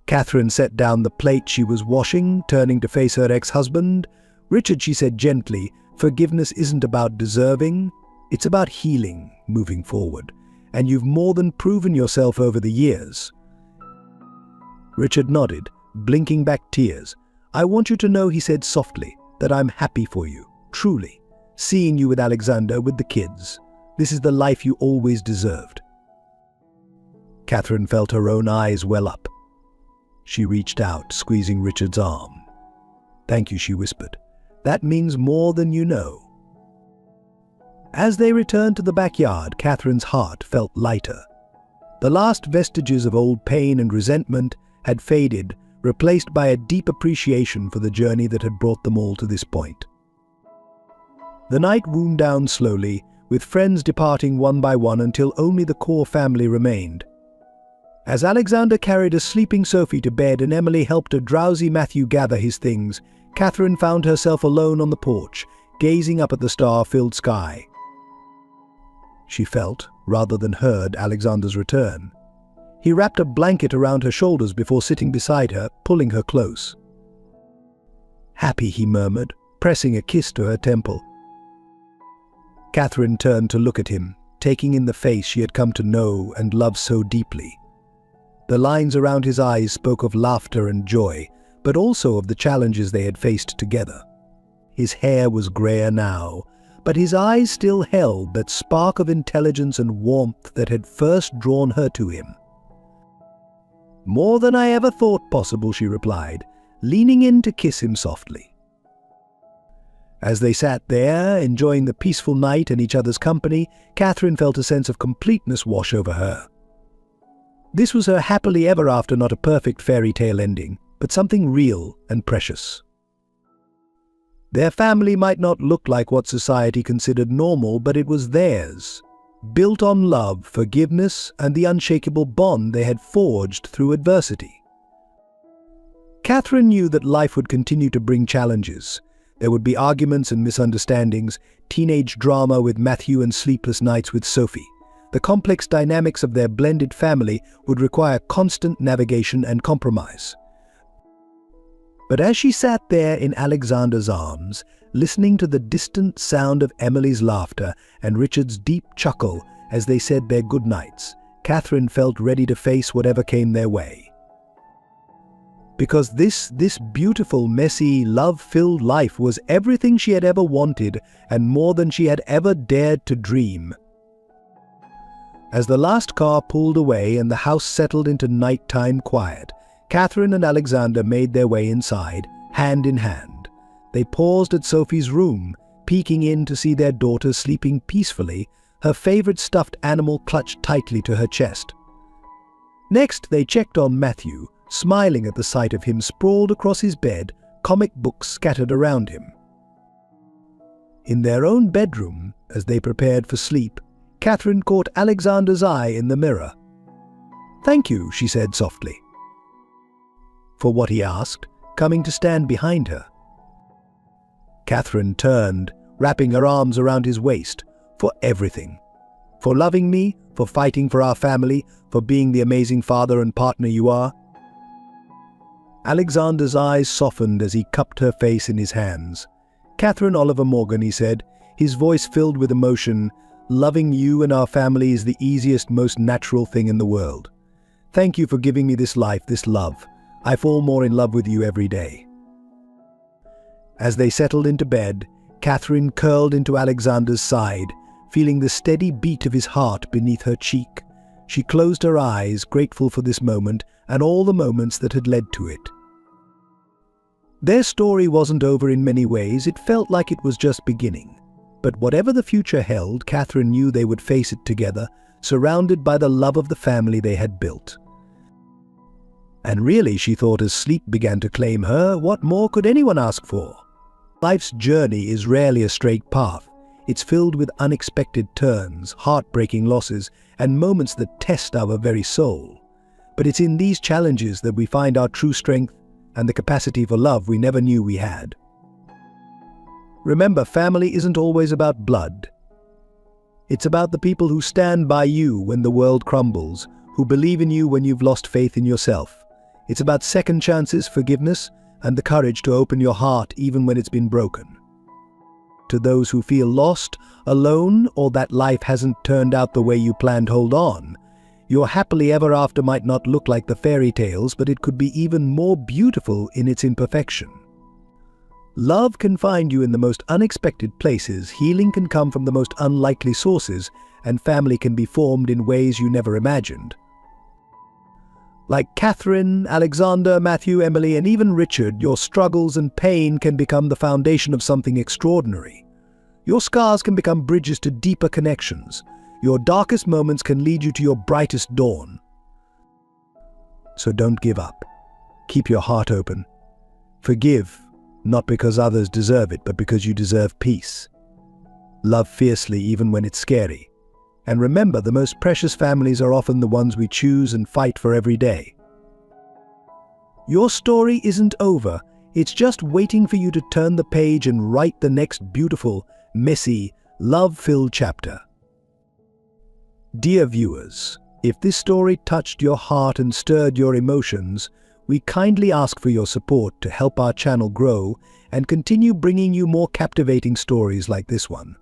Catherine set down the plate she was washing, turning to face her ex-husband. "Richard," she said gently, "forgiveness isn't about deserving. It's about healing, moving forward. And you've more than proven yourself over the years." Richard nodded, blinking back tears. "I want you to know," he said softly, "that I'm happy for you, truly. Seeing you with Alexander, with the kids. This is the life you always deserved." Catherine felt her own eyes well up. She reached out, squeezing Richard's arm. "Thank you," she whispered. "That means more than you know." As they returned to the backyard, Catherine's heart felt lighter. The last vestiges of old pain and resentment had faded, replaced by a deep appreciation for the journey that had brought them all to this point. The night wound down slowly, with friends departing one by one until only the core family remained. As Alexander carried a sleeping Sophie to bed and Emily helped a drowsy Matthew gather his things, Catherine found herself alone on the porch, gazing up at the star-filled sky. She felt, rather than heard, Alexander's return. He wrapped a blanket around her shoulders before sitting beside her, pulling her close. "Happy," he murmured, pressing a kiss to her temple. Catherine turned to look at him, taking in the face she had come to know and love so deeply. The lines around his eyes spoke of laughter and joy, but also of the challenges they had faced together. His hair was grayer now, but his eyes still held that spark of intelligence and warmth that had first drawn her to him. "More than I ever thought possible," she replied, leaning in to kiss him softly. As they sat there, enjoying the peaceful night and each other's company, Catherine felt a sense of completeness wash over her. This was her happily ever after, not a perfect fairy tale ending, but something real and precious. Their family might not look like what society considered normal, but it was theirs, built on love, forgiveness, and the unshakable bond they had forged through adversity. Catherine knew that life would continue to bring challenges. There would be arguments and misunderstandings, teenage drama with Matthew and sleepless nights with Sophie. The complex dynamics of their blended family would require constant navigation and compromise. But as she sat there in Alexander's arms, listening to the distant sound of Emily's laughter and Richard's deep chuckle as they said their goodnights, Catherine felt ready to face whatever came their way. Because this beautiful, messy, love-filled life was everything she had ever wanted and more than she had ever dared to dream. As the last car pulled away and the house settled into nighttime quiet, Catherine and Alexander made their way inside, hand in hand. They paused at Sophie's room, peeking in to see their daughter sleeping peacefully, her favorite stuffed animal clutched tightly to her chest. Next, they checked on Matthew, smiling at the sight of him sprawled across his bed, comic books scattered around him. In their own bedroom, as they prepared for sleep, Catherine caught Alexander's eye in the mirror. "Thank you," she said softly. "For what?" he asked, coming to stand behind her. Catherine turned, wrapping her arms around his waist. "For everything. For loving me, for fighting for our family, for being the amazing father and partner you are." Alexander's eyes softened as he cupped her face in his hands. "Catherine Oliver Morgan," he said, his voice filled with emotion, "loving you and our family is the easiest, most natural thing in the world. Thank you for giving me this life, this love. I fall more in love with you every day." As they settled into bed, Catherine curled into Alexander's side, feeling the steady beat of his heart beneath her cheek. She closed her eyes, grateful for this moment and all the moments that had led to it. Their story wasn't over in many ways. It felt like it was just beginning. But whatever the future held, Catherine knew they would face it together, surrounded by the love of the family they had built. And really, she thought as sleep began to claim her, what more could anyone ask for? Life's journey is rarely a straight path. It's filled with unexpected turns, heartbreaking losses, and moments that test our very soul. But it's in these challenges that we find our true strength and the capacity for love we never knew we had. Remember, family isn't always about blood. It's about the people who stand by you when the world crumbles, who believe in you when you've lost faith in yourself. It's about second chances, forgiveness, and the courage to open your heart even when it's been broken. To those who feel lost, alone, or that life hasn't turned out the way you planned, hold on. Your happily ever after might not look like the fairy tales, but it could be even more beautiful in its imperfection. Love can find you in the most unexpected places, healing can come from the most unlikely sources, and family can be formed in ways you never imagined. Like Catherine, Alexander, Matthew, Emily, and even Richard, your struggles and pain can become the foundation of something extraordinary. Your scars can become bridges to deeper connections. Your darkest moments can lead you to your brightest dawn. So don't give up. Keep your heart open. Forgive, not because others deserve it, but because you deserve peace. Love fiercely even when it's scary. And remember, the most precious families are often the ones we choose and fight for every day. Your story isn't over. It's just waiting for you to turn the page and write the next beautiful, messy, love-filled chapter. Dear viewers, if this story touched your heart and stirred your emotions, we kindly ask for your support to help our channel grow and continue bringing you more captivating stories like this one.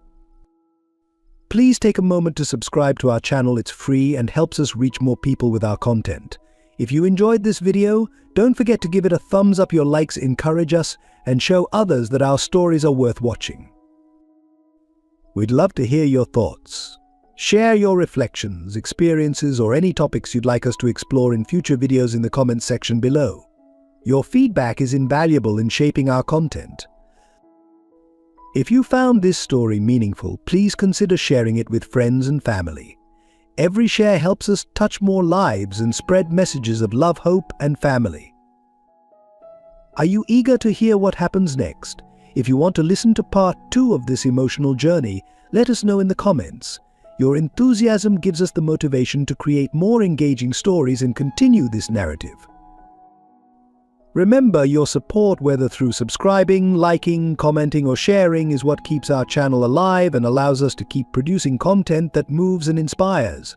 Please take a moment to subscribe to our channel. It's free and helps us reach more people with our content. If you enjoyed this video, don't forget to give it a thumbs up. Your likes encourage us and show others that our stories are worth watching. We'd love to hear your thoughts. Share your reflections, experiences, or any topics you'd like us to explore in future videos in the comments section below. Your feedback is invaluable in shaping our content. If you found this story meaningful, please consider sharing it with friends and family. Every share helps us touch more lives and spread messages of love, hope, and family. Are you eager to hear what happens next? If you want to listen to part 2 of this emotional journey, let us know in the comments. Your enthusiasm gives us the motivation to create more engaging stories and continue this narrative. Remember, your support, whether through subscribing, liking, commenting, or sharing, is what keeps our channel alive and allows us to keep producing content that moves and inspires.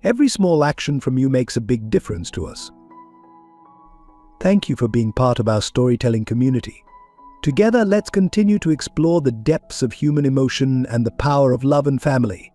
Every small action from you makes a big difference to us. Thank you for being part of our storytelling community. Together, let's continue to explore the depths of human emotion and the power of love and family.